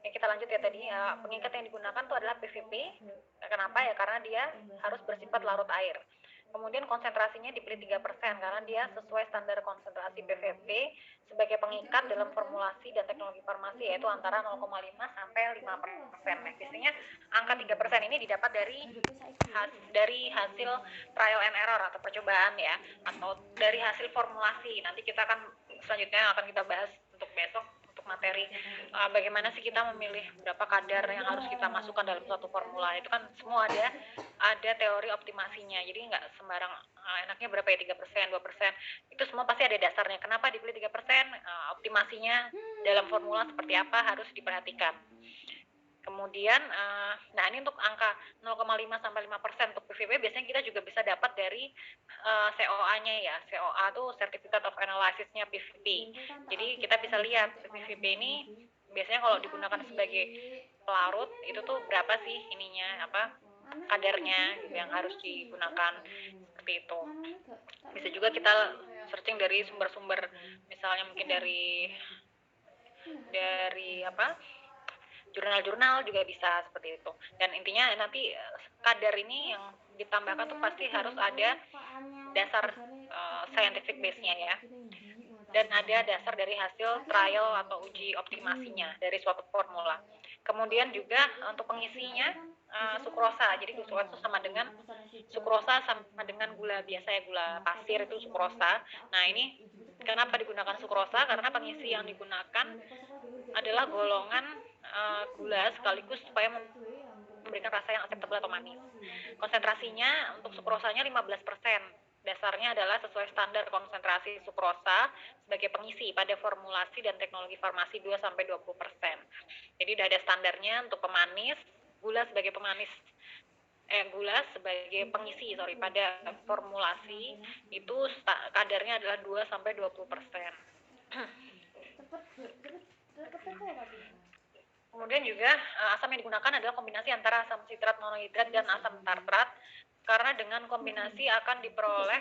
kita lanjut ya tadi, pengikat yang digunakan itu adalah PVP. Kenapa ya? Karena dia harus bersifat larut air. Kemudian konsentrasinya dipilih 3% karena dia sesuai standar konsentrasi PVP sebagai pengikat dalam formulasi dan teknologi farmasi, yaitu antara 0,5 sampai 5%. Nah, biasanya angka 3% ini didapat dari hasil trial and error atau percobaan ya, atau dari hasil formulasi. Nanti kita selanjutnya akan kita bahas untuk besok untuk materi bagaimana sih kita memilih berapa kadar yang harus kita masukkan dalam suatu formula. Itu kan semua ada teori optimasinya, jadi nggak sembarang enaknya berapa ya, 3%, 2%, itu semua pasti ada dasarnya. Kenapa dipilih 3%, optimasinya dalam formula seperti apa harus diperhatikan. Kemudian, nah ini untuk angka 0,5 sampai 5% untuk PVP biasanya kita juga bisa dapat dari COA-nya ya. COA itu Certificate of Analysis-nya PVP. Jadi kita bisa lihat PVP ini biasanya kalau digunakan sebagai pelarut itu tuh berapa sih kadarnya yang harus digunakan, seperti itu. Bisa juga kita searching dari sumber-sumber, misalnya mungkin dari jurnal-jurnal juga bisa seperti itu. Dan intinya nanti kadar ini yang ditambahkan tuh pasti harus ada dasar scientific base-nya ya, dan ada dasar dari hasil trial atau uji optimasinya dari suatu formula. Kemudian juga untuk pengisinya sukrosa. Jadi sukrosa sama dengan gula biasa ya, gula pasir itu sukrosa. Nah, ini kenapa digunakan sukrosa? Karena pengisi yang digunakan adalah golongan gula sekaligus supaya memberikan rasa yang acceptable atau manis. Konsentrasinya untuk sukrosanya 15%. Dasarnya adalah sesuai standar konsentrasi sukrosa sebagai pengisi pada formulasi dan teknologi farmasi 2-20%. Jadi udah ada standarnya untuk pemanis, gula sebagai pengisi pada formulasi itu kadarnya adalah 2-20%. Kemudian juga asam yang digunakan adalah kombinasi antara asam sitrat monohidrat dan asam tartrat, karena dengan kombinasi akan diperoleh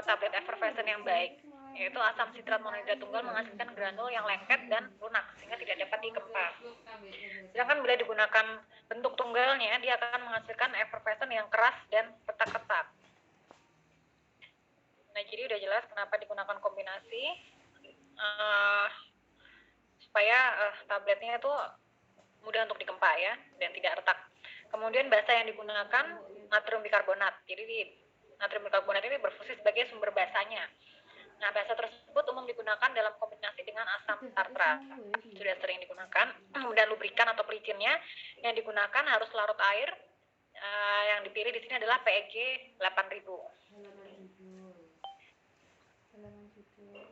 tablet effervescent yang baik, yaitu asam sitrat monohidrat tunggal menghasilkan granul yang lengket dan lunak sehingga tidak dapat dikempa. Sedangkan bila digunakan bentuk tunggalnya, dia akan menghasilkan effervescent yang keras dan retak-retak. Nah, jadi udah jelas kenapa digunakan kombinasi, supaya tabletnya itu mudah untuk dikempa ya, dan tidak retak. Kemudian basa yang digunakan natrium bikarbonat. Jadi natrium bikarbonat ini berfungsi sebagai sumber basanya. Nah, basa tersebut umum digunakan dalam kombinasi dengan asam tartrat. Sudah sering digunakan. Kemudian lubrikan atau pelicinnya yang digunakan harus larut air. Yang dipilih di sini adalah PEG 8000.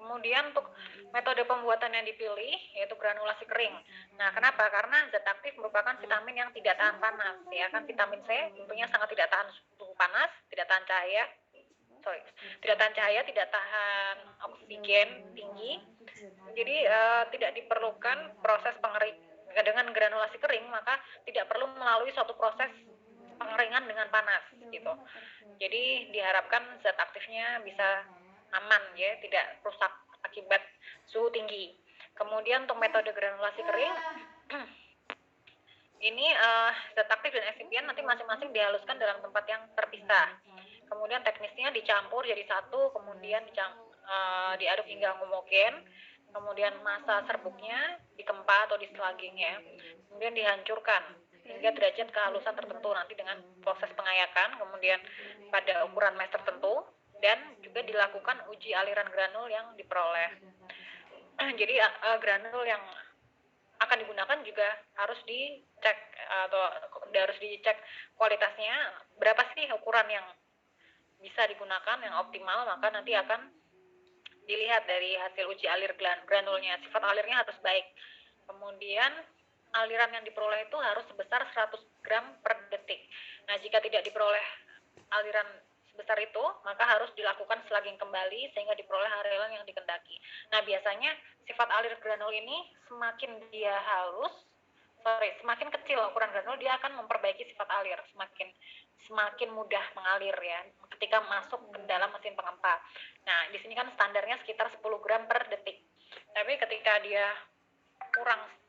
Kemudian untuk metode pembuatan yang dipilih yaitu granulasi kering. Nah, kenapa? Karena zat aktif merupakan vitamin yang tidak tahan panas. Ya kan, vitamin C tentunya sangat tidak tahan suhu panas, tidak tahan cahaya, tidak tahan oksigen tinggi. Jadi tidak diperlukan proses pengering. Dengan granulasi kering maka tidak perlu melalui suatu proses pengeringan dengan panas gitu. Jadi diharapkan zat aktifnya bisa aman ya, tidak rusak akibat suhu tinggi. Kemudian untuk metode granulasi kering ini zat aktif dan eksipien nanti masing-masing dihaluskan dalam tempat yang terpisah. Kemudian teknisnya dicampur jadi satu, kemudian diaduk hingga homogen. Kemudian massa serbuknya dikempa atau diselaging ya. Kemudian dihancurkan hingga derajat kehalusan tertentu nanti dengan proses pengayakan, kemudian pada ukuran mes tertentu, dan juga dilakukan uji aliran granul yang diperoleh. Jadi granul yang akan digunakan juga harus dicek kualitasnya, berapa sih ukuran yang bisa digunakan yang optimal, maka nanti akan dilihat dari hasil uji alir granulnya. Sifat alirnya harus baik. Kemudian aliran yang diperoleh itu harus sebesar 100 gram per detik. Nah, jika tidak diperoleh aliran sebesar itu, maka harus dilakukan slugging kembali sehingga diperoleh aliran yang dikehendaki. Nah, biasanya sifat alir granul ini semakin kecil ukuran granul, dia akan memperbaiki sifat alir, semakin mudah mengalir ya ketika masuk ke dalam mesin pengempa. Nah, di sini kan standarnya sekitar 10 gram per detik. Tapi ketika dia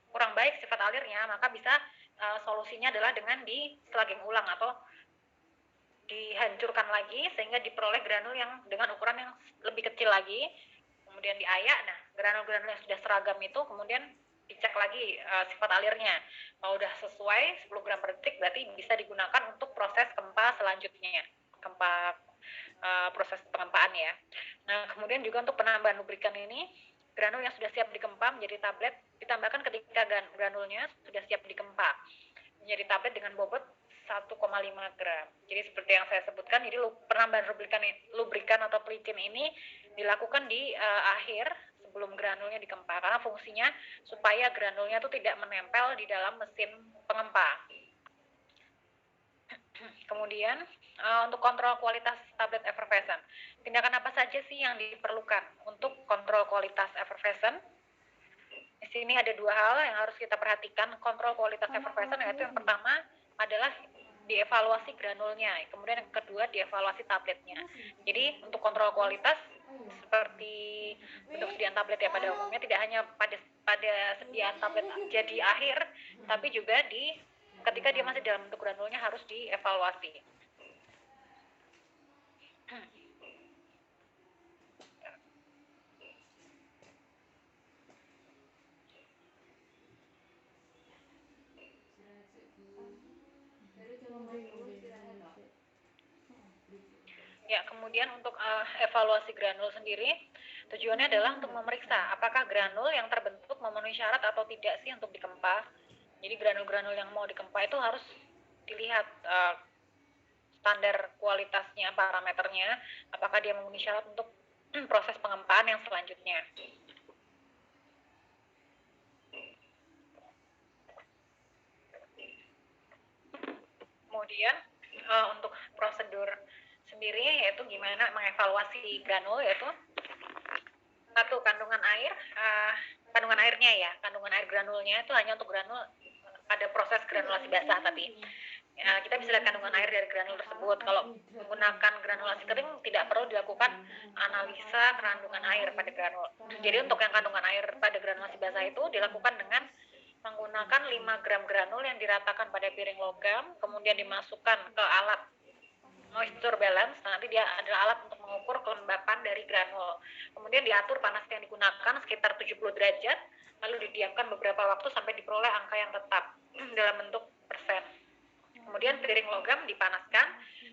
kurang baik sifat alirnya, maka bisa solusinya adalah dengan slugging ulang atau dihancurkan lagi sehingga diperoleh granul yang dengan ukuran yang lebih kecil lagi, kemudian diayak. Nah, granul-granul yang sudah seragam itu kemudian dicek lagi sifat alirnya. Kalau udah sesuai 10 gram per detik berarti bisa digunakan untuk proses kempa selanjutnya, proses pengempaan ya. Nah, kemudian juga untuk penambahan lubrikan ini, granul yang sudah siap dikempa menjadi tablet ditambahkan ketika granulnya sudah siap dikempa menjadi tablet dengan bobot 1,5 gram. Jadi seperti yang saya sebutkan, jadi penambahan lubrikan atau pelicin ini dilakukan di akhir sebelum granulnya dikempa, karena fungsinya supaya granulnya itu tidak menempel di dalam mesin pengempa. Kemudian untuk kontrol kualitas tablet effervescent, tindakan apa saja sih yang diperlukan untuk kontrol kualitas effervescent? Di sini ada dua hal yang harus kita perhatikan kontrol kualitas effervescent, yaitu yang pertama adalah dievaluasi granulnya, kemudian yang kedua dievaluasi tabletnya. Jadi untuk kontrol kualitas seperti bentuk sediaan tablet ya pada umumnya, tidak hanya pada sediaan tablet jadi akhir, tapi juga ketika dia masih dalam bentuk granulnya harus dievaluasi. Ya, kemudian untuk evaluasi granul sendiri, tujuannya adalah untuk memeriksa apakah granul yang terbentuk memenuhi syarat atau tidak sih untuk dikempa. Jadi granul-granul yang mau dikempa itu harus dilihat standar kualitasnya, parameternya, apakah dia memenuhi syarat untuk proses pengempaan yang selanjutnya. Kemudian untuk prosedur sendiri yaitu gimana mengevaluasi granul, yaitu satu, kandungan air, kandungan airnya ya, kandungan air granulnya itu hanya untuk granul pada proses granulasi basah, tapi kita bisa lihat kandungan air dari granul tersebut. Kalau menggunakan granulasi kering tidak perlu dilakukan analisa kandungan air pada granul. Jadi untuk yang kandungan air pada granulasi basah itu dilakukan dengan menggunakan 5 gram granul yang diratakan pada piring logam, kemudian dimasukkan ke alat moisture balance. Nanti dia adalah alat untuk mengukur kelembapan dari granul. Kemudian diatur panas yang digunakan sekitar 70 derajat, lalu didiamkan beberapa waktu sampai diperoleh angka yang tetap dalam bentuk persen. Kemudian piring logam dipanaskan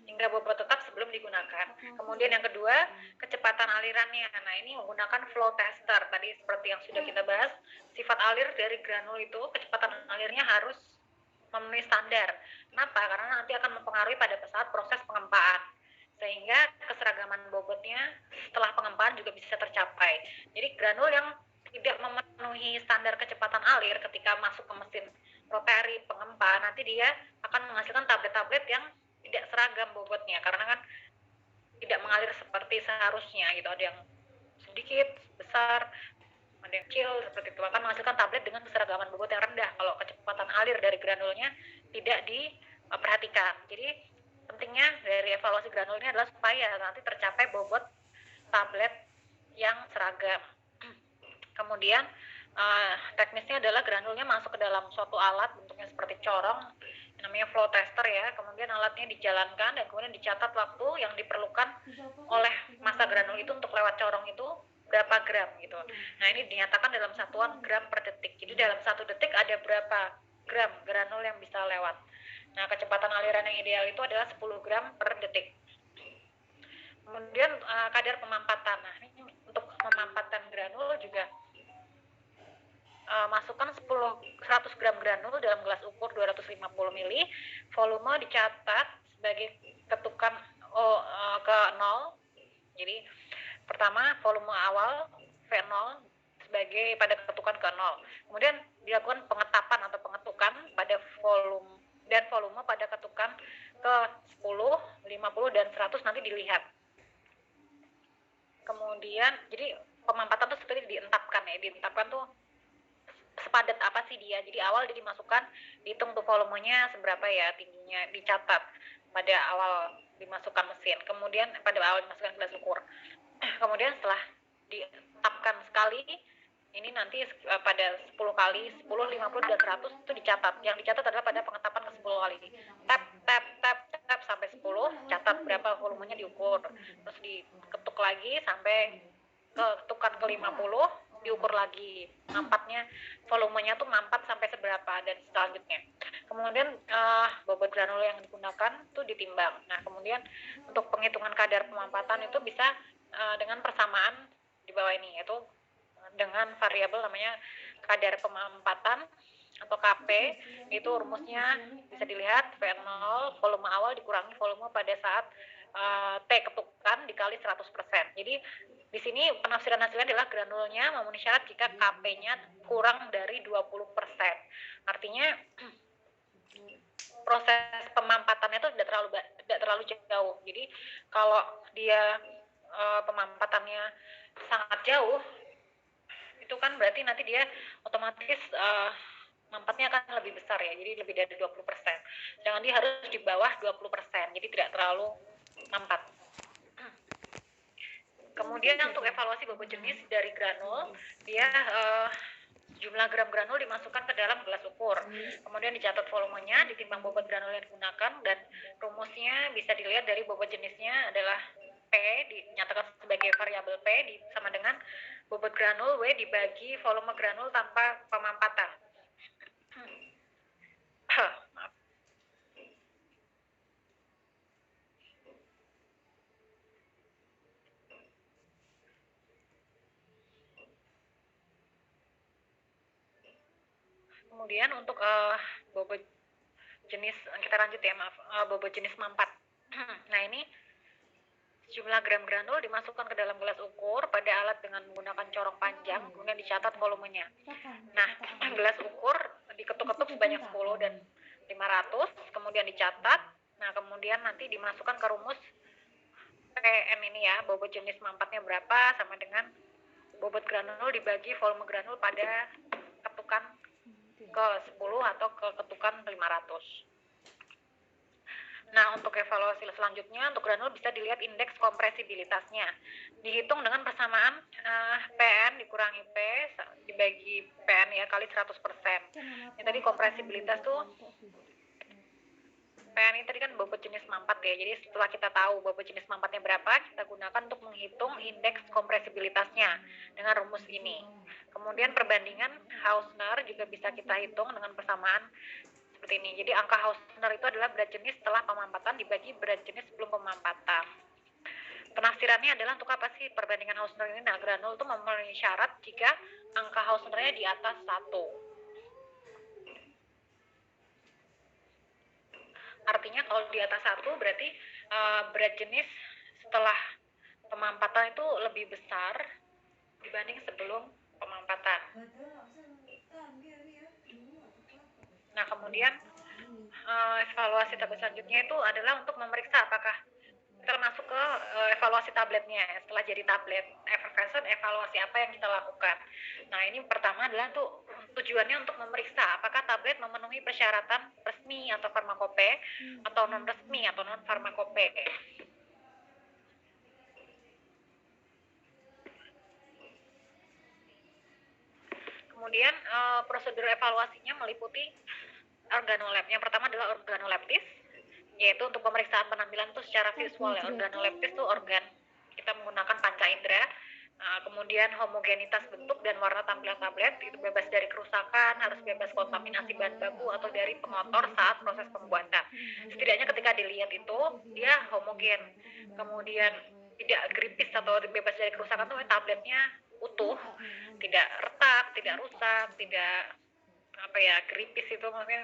hingga bobot tetap sebelum digunakan. Kemudian yang kedua, kecepatan alirannya. Nah, ini menggunakan flow tester. Tadi seperti yang sudah kita bahas, sifat alir dari granul itu, kecepatan alirnya harus memenuhi standar. Kenapa? Karena nanti akan mempengaruhi pada saat proses pengempaan. Sehingga keseragaman bobotnya setelah pengempaan juga bisa tercapai. Jadi granul yang tidak memenuhi standar kecepatan alir ketika masuk ke mesin rotary pengempa, nanti dia akan menghasilkan tablet-tablet yang tidak seragam bobotnya, karena kan tidak mengalir seperti seharusnya gitu. Ada yang sedikit, besar, ada yang kecil, seperti itu. Akan menghasilkan tablet dengan keseragaman bobot yang rendah kalau kecepatan alir dari granulnya tidak diperhatikan. Jadi pentingnya dari evaluasi granul ini adalah supaya nanti tercapai bobot tablet yang seragam. Kemudian teknisnya adalah granulnya masuk ke dalam suatu alat bentuknya seperti corong, namanya flow tester ya. Kemudian alatnya dijalankan dan kemudian dicatat waktu yang diperlukan oleh massa granul itu untuk lewat corong itu berapa gram gitu. Nah, ini dinyatakan dalam satuan gram per detik. Jadi dalam 1 detik ada berapa gram granul yang bisa lewat. Nah, kecepatan aliran yang ideal itu adalah 10 gram per detik. Kemudian kadar pemampatan. Nah, ini untuk memampatkan granul juga masukkan 100 gram granul dalam gelas ukur 250 ml, volume dicatat sebagai ketukan ke 0. Jadi pertama volume awal V0 sebagai pada ketukan ke 0. Kemudian dilakukan pengetapan atau pengetukan pada volume dan volume pada ketukan ke 10, 50 dan 100 nanti dilihat. Kemudian jadi pemampatan tuh seperti dientapkan ya, dientapkan tuh sepadat apa sih dia. Jadi awal dia dimasukkan, dihitung tuh volumenya seberapa ya, tingginya dicatat pada awal dimasukkan mesin. Kemudian pada awal dimasukkan gelas ukur. Kemudian setelah ditetapkan sekali, ini nanti pada 10 kali, 10, 50 dan 100 itu dicatat. Yang dicatat adalah pada pengetapan ke 10 kali. Tap, tap, tap, tap sampai 10, catat berapa volumenya diukur. Terus diketuk lagi sampai ketukan ke 50, diukur lagi mampatnya, volumenya tuh mampat sampai seberapa dan selanjutnya. Kemudian bobot granul yang digunakan tuh ditimbang. Nah, kemudian untuk penghitungan kadar pemampatan itu bisa dengan persamaan di bawah ini, yaitu dengan variabel namanya kadar pemampatan atau KP. Itu rumusnya bisa dilihat V0 volume awal dikurangi volume pada saat T ketukan dikali 100%. Jadi di sini penafsiran hasilnya adalah granulnya memenuhi syarat jika KP-nya kurang dari 20%. Artinya proses pemampatannya itu tidak terlalu jauh. Jadi kalau dia pemampatannya sangat jauh, itu kan berarti nanti dia otomatis mampatnya akan lebih besar ya, jadi lebih dari 20%. Jangan dia harus di bawah 20%, jadi tidak terlalu mampat. Kemudian untuk evaluasi bobot jenis dari granul, dia jumlah gram granul dimasukkan ke dalam gelas ukur. Kemudian dicatat volumenya, ditimbang bobot granul yang digunakan, dan rumusnya bisa dilihat dari bobot jenisnya adalah P, dinyatakan sebagai variabel P sama dengan bobot granul W dibagi volume granul tanpa pemampatan. Maaf. Kemudian untuk bobot jenis, kita lanjut ya, maaf, bobot jenis mampat. Nah, ini sejumlah gram granul dimasukkan ke dalam gelas ukur pada alat dengan menggunakan corong panjang, kemudian dicatat volumenya. Nah, gelas ukur diketuk-ketuk sebanyak 10 dan 500, kemudian dicatat. Nah, kemudian nanti dimasukkan ke rumus PN ini ya, bobot jenis mampatnya berapa sama dengan bobot granul dibagi volume granul pada ketukan ke 10 atau ke ketukan 500. Nah, untuk evaluasi selanjutnya, untuk granul bisa dilihat indeks kompresibilitasnya. Dihitung dengan persamaan PN dikurangi P dibagi PN ya kali 100%. Ini tadi kompresibilitas tuh, PN ini tadi kan bobot jenis mampat ya. Jadi setelah kita tahu bobot jenis mampatnya berapa, kita gunakan untuk menghitung indeks kompresibilitasnya dengan rumus ini. Kemudian perbandingan Hausner juga bisa kita hitung dengan persamaan seperti ini. Jadi angka Hausner itu adalah berat jenis setelah pemampatan dibagi berat jenis sebelum pemampatan. Penafsirannya adalah untuk apa sih perbandingan Hausner ini? Nah, granul itu memenuhi syarat jika angka Hausnernya di atas 1. Artinya kalau di atas 1 berarti berat jenis setelah pemampatan itu lebih besar dibanding sebelum pemampatan. Nah, kemudian evaluasi tablet selanjutnya itu adalah untuk memeriksa apakah termasuk ke evaluasi tabletnya. Setelah jadi tablet effervescent, evaluasi apa yang kita lakukan. Nah, ini pertama adalah tujuannya untuk memeriksa apakah tablet memenuhi persyaratan resmi atau farmakope atau non resmi atau non farmakope. Kemudian prosedur evaluasinya meliputi organolep. Yang pertama adalah organoleptis, yaitu untuk pemeriksaan penampilan itu secara visual ya. Organoleptis itu organ, kita menggunakan panca indera. Kemudian homogenitas bentuk dan warna tampilan tablet itu bebas dari kerusakan, harus bebas kontaminasi bahan baku atau dari pengotor saat proses pembuatan. Setidaknya ketika dilihat itu dia homogen, kemudian tidak gripis atau bebas dari kerusakan tuh tabletnya utuh, tidak retak, tidak rusak, tidak gripis, itu maksudnya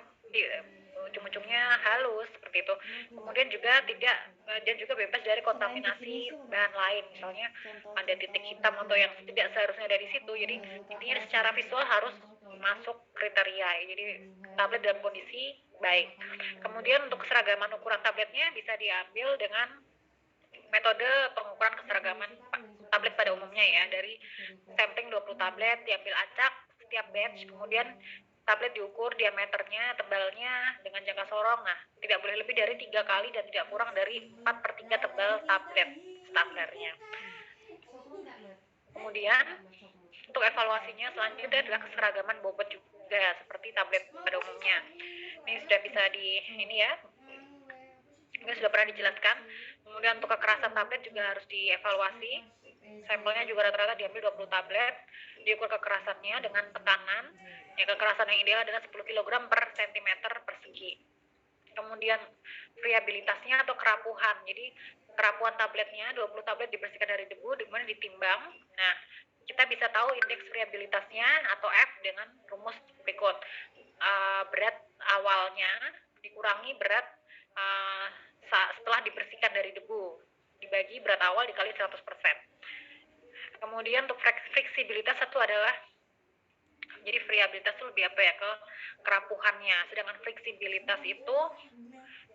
ujung-ujungnya halus seperti itu. Kemudian juga tidak, dan juga bebas dari kontaminasi bahan lain, misalnya ada titik hitam atau yang tidak seharusnya dari situ. Jadi intinya secara visual harus masuk kriteria. Jadi tablet dalam kondisi baik. Kemudian untuk keseragaman ukuran tabletnya bisa diambil dengan metode pengukuran keseragaman tablet pada umumnya ya, dari sampling 20 tablet diambil acak setiap batch, kemudian tablet diukur diameternya, tebalnya dengan jangka sorong. Nah, tidak boleh lebih dari 3 kali dan tidak kurang dari 4/3 tebal tablet standarnya. Kemudian untuk evaluasinya selanjutnya adalah keseragaman bobot juga seperti tablet pada umumnya. Ini sudah bisa ini sudah pernah dijelaskan. Kemudian untuk kekerasan tablet juga harus dievaluasi. Sampelnya juga rata-rata diambil 20 tablet, diukur kekerasannya dengan tekanan. Ya, kekerasan yang ideal adalah 10 kg per cm persegi. Kemudian friabilitasnya atau kerapuhan. Jadi kerapuhan tabletnya, 20 tablet dibersihkan dari debu, kemudian ditimbang. Nah, kita bisa tahu indeks friabilitasnya atau F dengan rumus berikut. Berat awalnya dikurangi berat setelah dibersihkan dari debu, dibagi berat awal dikali 100%. Kemudian untuk fleksibilitas satu adalah, jadi friabilitas itu lebih ke kerapuhannya, sedangkan fleksibilitas itu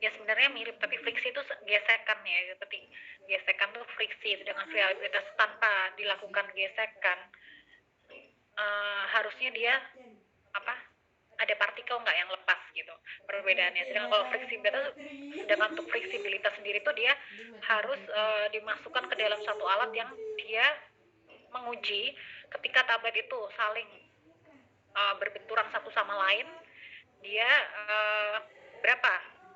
ya sebenarnya mirip, tapi friksi itu gesekan ya, seperti gesekan itu friksi, sedangkan friabilitas tanpa dilakukan gesekan harusnya dia ada partikel nggak yang lepas gitu perbedaannya. Sedangkan kalau untuk fleksibilitas sendiri tuh dia harus dimasukkan ke dalam satu alat yang dia menguji ketika tablet itu saling berbenturan satu sama lain, dia berapa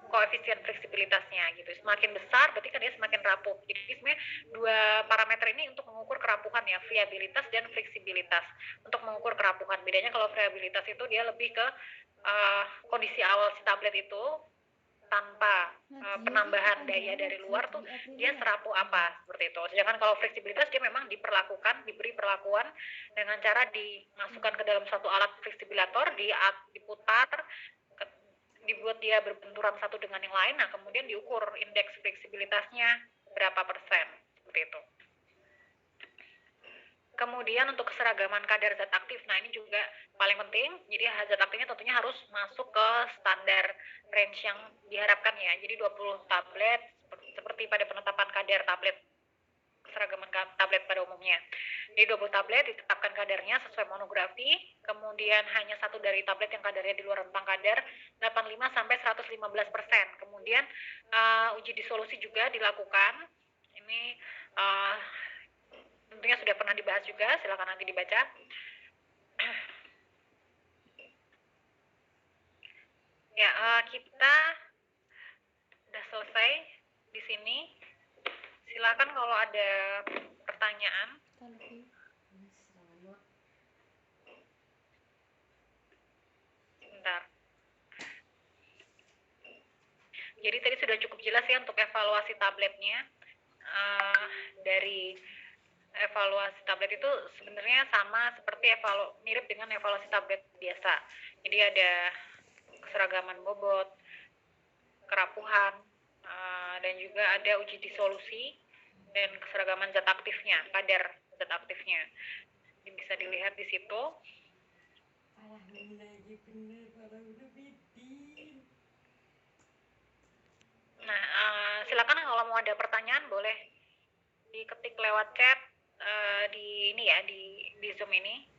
koefisien fleksibilitasnya gitu. Semakin besar berarti kan dia semakin rapuh. Jadi sebenarnya dua parameter ini untuk mengukur kerapuhan ya, friabilitas dan fleksibilitas. Untuk mengukur kerapuhan, bedanya kalau friabilitas itu dia lebih ke kondisi awal si tablet itu tanpa penambahan daya dari luar tuh dia serapuh apa seperti itu. Sedangkan kalau fleksibilitas dia memang diberi perlakuan dengan cara dimasukkan ke dalam suatu alat fleksibilator, diputar, dibuat dia berbenturan satu dengan yang lain. Nah, kemudian diukur indeks fleksibilitasnya berapa persen seperti itu. Kemudian untuk keseragaman kadar zat aktif, nah ini juga paling penting. Jadi zat aktifnya tentunya harus masuk ke standar range yang diharapkan ya. Jadi 20 tablet seperti pada penetapan kadar tablet, keseragaman tablet pada umumnya. Jadi 20 tablet ditetapkan kadarnya sesuai monografi, kemudian hanya satu dari tablet yang kadarnya di luar rentang kadar 85 sampai 115%. Kemudian uji disolusi juga dilakukan. Ini tentunya sudah pernah dibahas juga, silakan nanti dibaca. Ya, kita sudah selesai di sini. Silakan kalau ada pertanyaan. Sebentar. Jadi tadi sudah cukup jelas ya untuk evaluasi tabletnya. Dari evaluasi tablet itu sebenarnya sama seperti mirip dengan evaluasi tablet biasa. Jadi ada keseragaman bobot, kerapuhan, dan juga ada uji disolusi dan keseragaman zat aktifnya, kadar zat aktifnya. Ini bisa dilihat di situ. Nah, silakan kalau mau ada pertanyaan boleh diketik lewat chat di ini ya, di Zoom ini.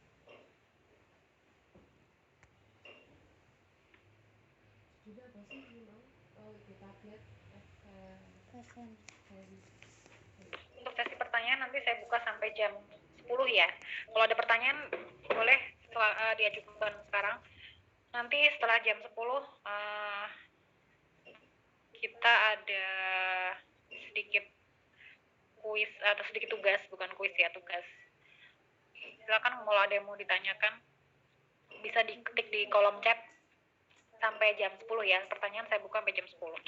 Untuk sesi pertanyaan nanti saya buka sampai jam 10 ya. Kalau ada pertanyaan boleh diajukan sekarang. Nanti setelah jam 10 kita ada sedikit kuis atau sedikit tugas, bukan kuis ya, tugas. Silakan kalau ada yang mau ditanyakan bisa diketik di kolom chat sampai jam 10 ya. Pertanyaan saya buka sampai jam 10.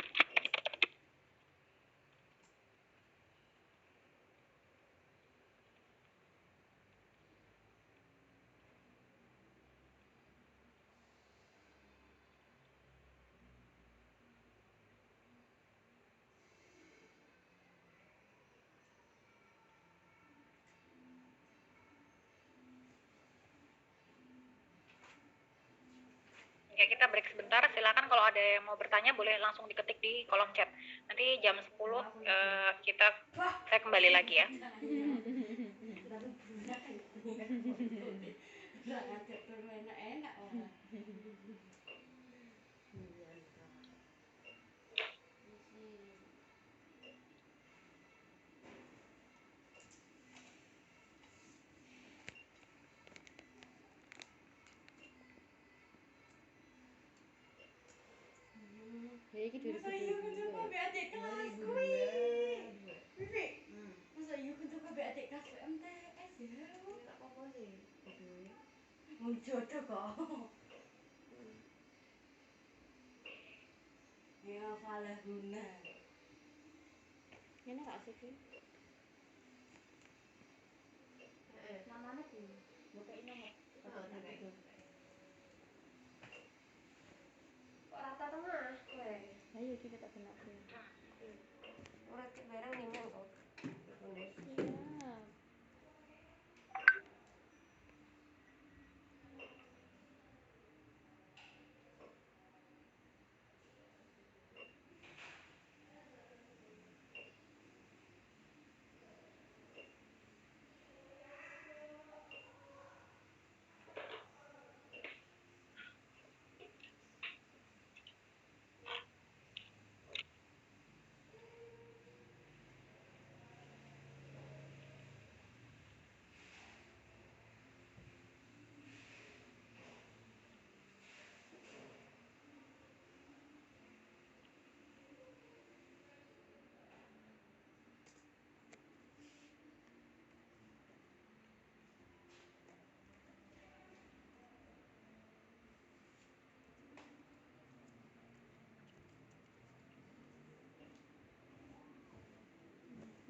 Ya, kita break sebentar. Silakan kalau ada yang mau bertanya boleh langsung diketik di kolom chat. Nanti jam 10 saya kembali lagi ya. Ya iki 2022. Masa adik kelasku Bibi. Masa yuk untuk adik kelas MTS ya. Tak apa sih. Itu. Muncul tuh kok. Ya falah guna. Ini gak asik sih. Namanya tuh. Bukain nomor. Itu. Kok rata tengah kowe? Ayo kita tak kena sih. Ora barang ningan kok. Iya.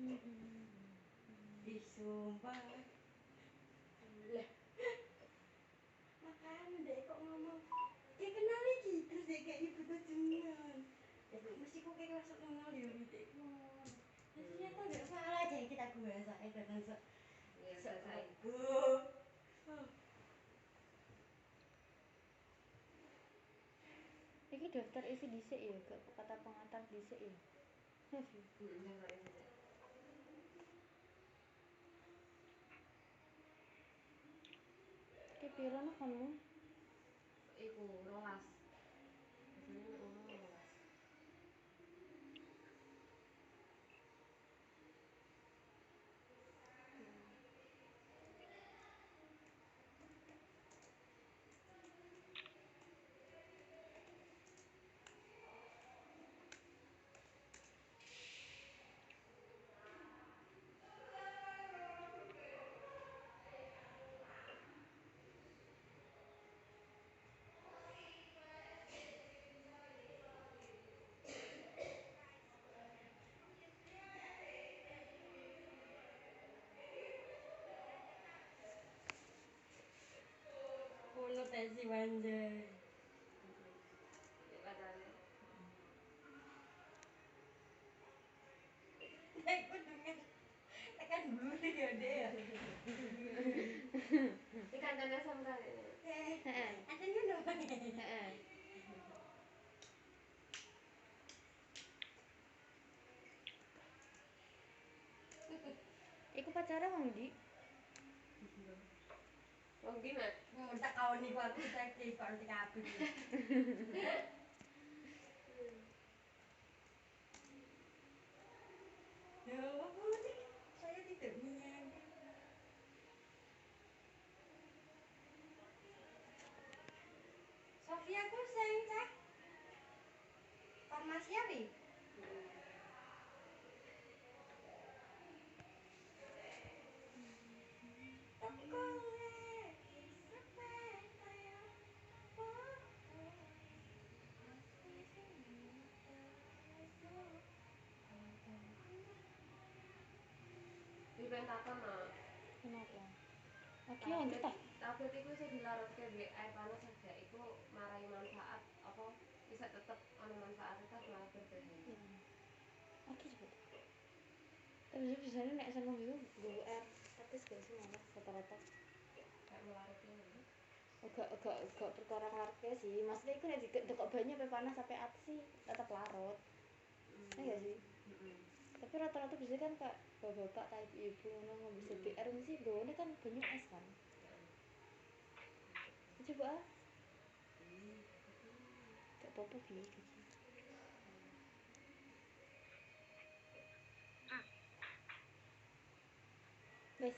Ih, sumpah. Lah, Makanya dek kok ngomong kayak kenal iki terus dek kayak ibu tuh jenengan. Mesti kok kayak langsung kenal ya dek ngomong. Ternyata enggak salah aja kita gua saya dengan ya selesai. bu. Iki daftar isi dhisik ya, gak kata pengantar dhisik ya. Jangan itu. Ki pira no konmu? Iku rolas. Biasanya nek umum rolas. Kono tesi wanjay. Nek padane Nek kudungan tekan guri ya dek. iki kancane sampean. Heeh. Ada ngono. Heeh. Iku pacara wong ndi? Wong ki nek Mau tak kawan nih aku sakit kalau tiga api. Ya aku saya tidak menyangka. Sofia aku sayang cak. Farmasi apa? iki ben takon no. Kenapa? Oke, lanjut ta. Tablet iku iso dilarutke mbek air panas saja. Iku marai manfaat apa bisa tetep ana manfaat tetap malah berbahaya. Oke cepet. Tapi biasanya nek seneng itu gue air patis gak sih malah rata-rata. Gak melarutke. Agak perkara larutnya sih. Maksudnya itu nek dekok banyu sampai panas sampai atas sih tetap larut. Iya sih. Tapi rata-rata biasanya kan kak bapak-bapak kayak ibu ngono ngombe CBR mesti ini kan banyu es kan. Coba ah. Gak apa-apa bi gitu. Wes.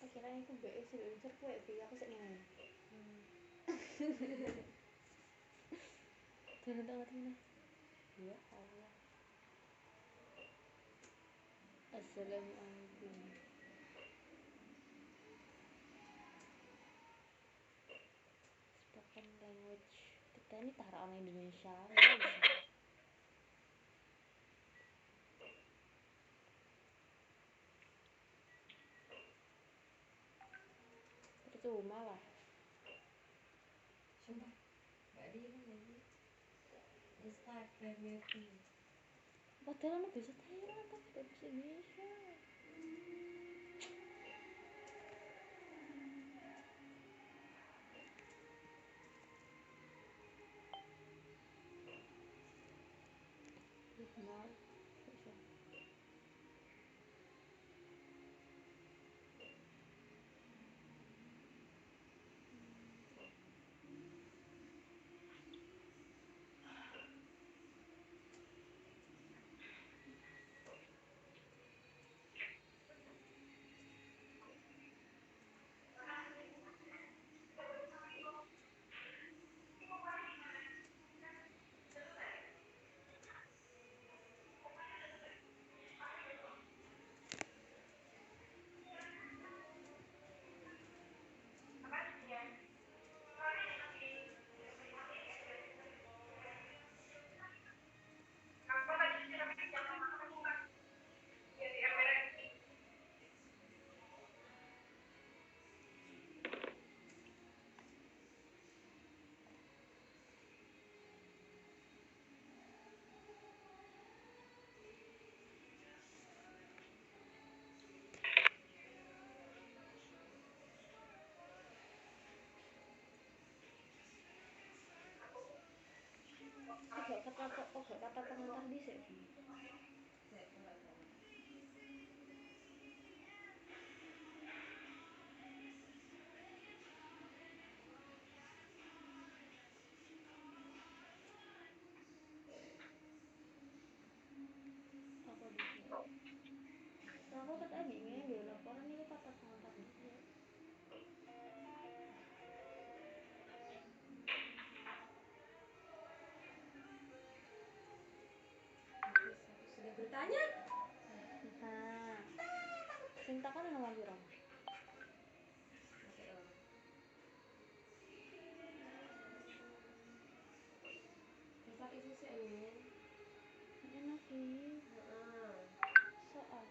Akhirnya aku mbak isi unsur kue bi aku sih nih. Jangan tahu mana. Ya Allah. Assalamualaikum. Spoken language. Kita ini taruh orang Indonesia. Ya bisa. Percuma lah. Sumpah. Gak dia kan jadi Instagramnya tuh. Padahal aku bisa Thailand tapi tidak bisa Indonesia. Benar. Bisa. Gak kata pengantar dhisik sih. Sik, coba coba. Apa dhisik? Aku kata gini nggih laporan iki kata pengantar dhisik. Bagus, aku sudah bertanya. Nah, sing takon nomor piro? Masih loro. Besok isu sih angin. Enak iki. Heeh. Soal.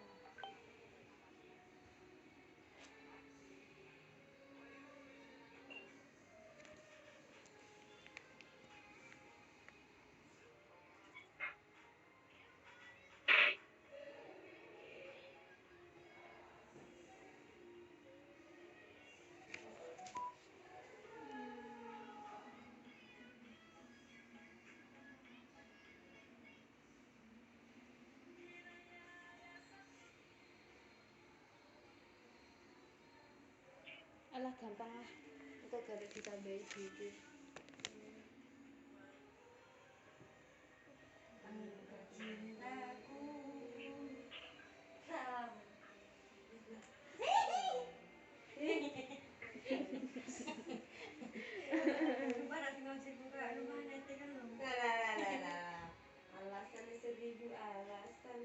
Alah gampang lah. Untuk gak ditambahi duit. Engkau cintaku salam. Para sing ngojek buka rumah nanti kan lho. Lah. Alasan 1000 alasan.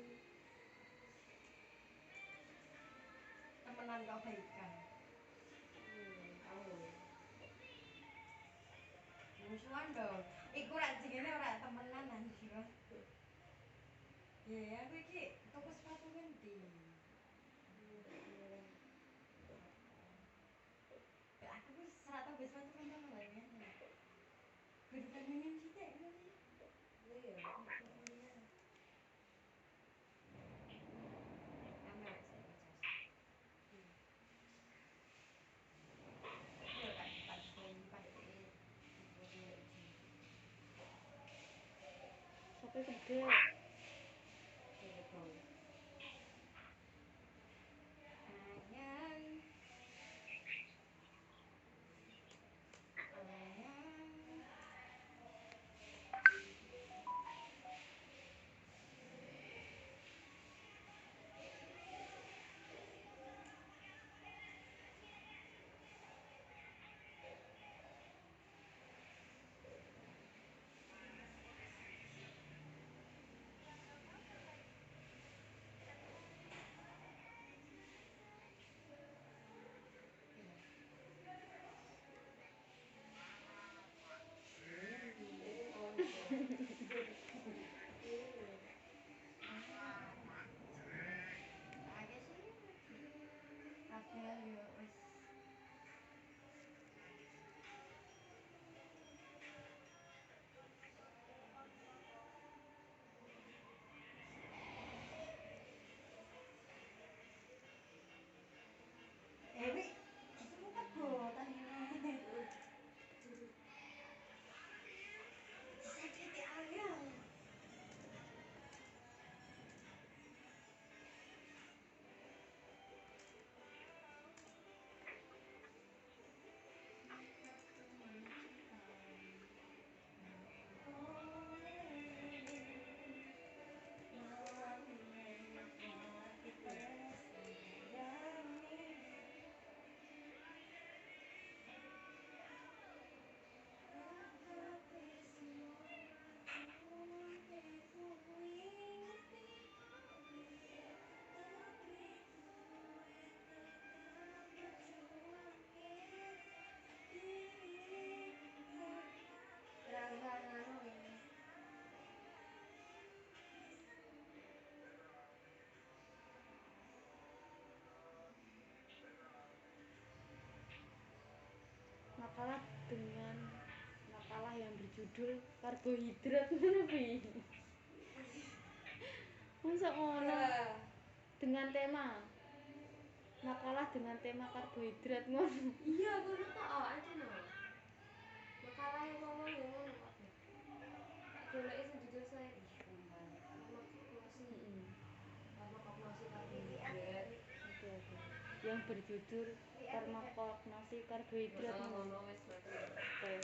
Temenan kau baikan. Kamu. Musuhan dong. Iku rak jenenge ora temenan anjir. Ya aku iki toko sepatu ganti. Aku wis ora tau wis sepatu kan temen lagi ngene. Kudu tandingin sithik ngene. Iya. Iya. Anak saya bocas. Yo kan pas lipat iki. Sopo gede. Telepon. Ayang. Ayang. Ini on kok. Ini. Agak sih. Padahal yo wis Ewi, itu teko tahine. Sakit ayam. Makalah yang berjudul karbohidrat ngono pi. Masa ngono dengan tema makalah dengan tema karbohidrat ngono. Iya, ngono tok aja no. Makalah yang ngomong ya ngono kabeh. golek sing jujur saya farmakologi Mm-mm. farmakologi karbohidrat Oke oke. Yang berjudul farmakognosi karbohidrat. ngono wis mati Oke.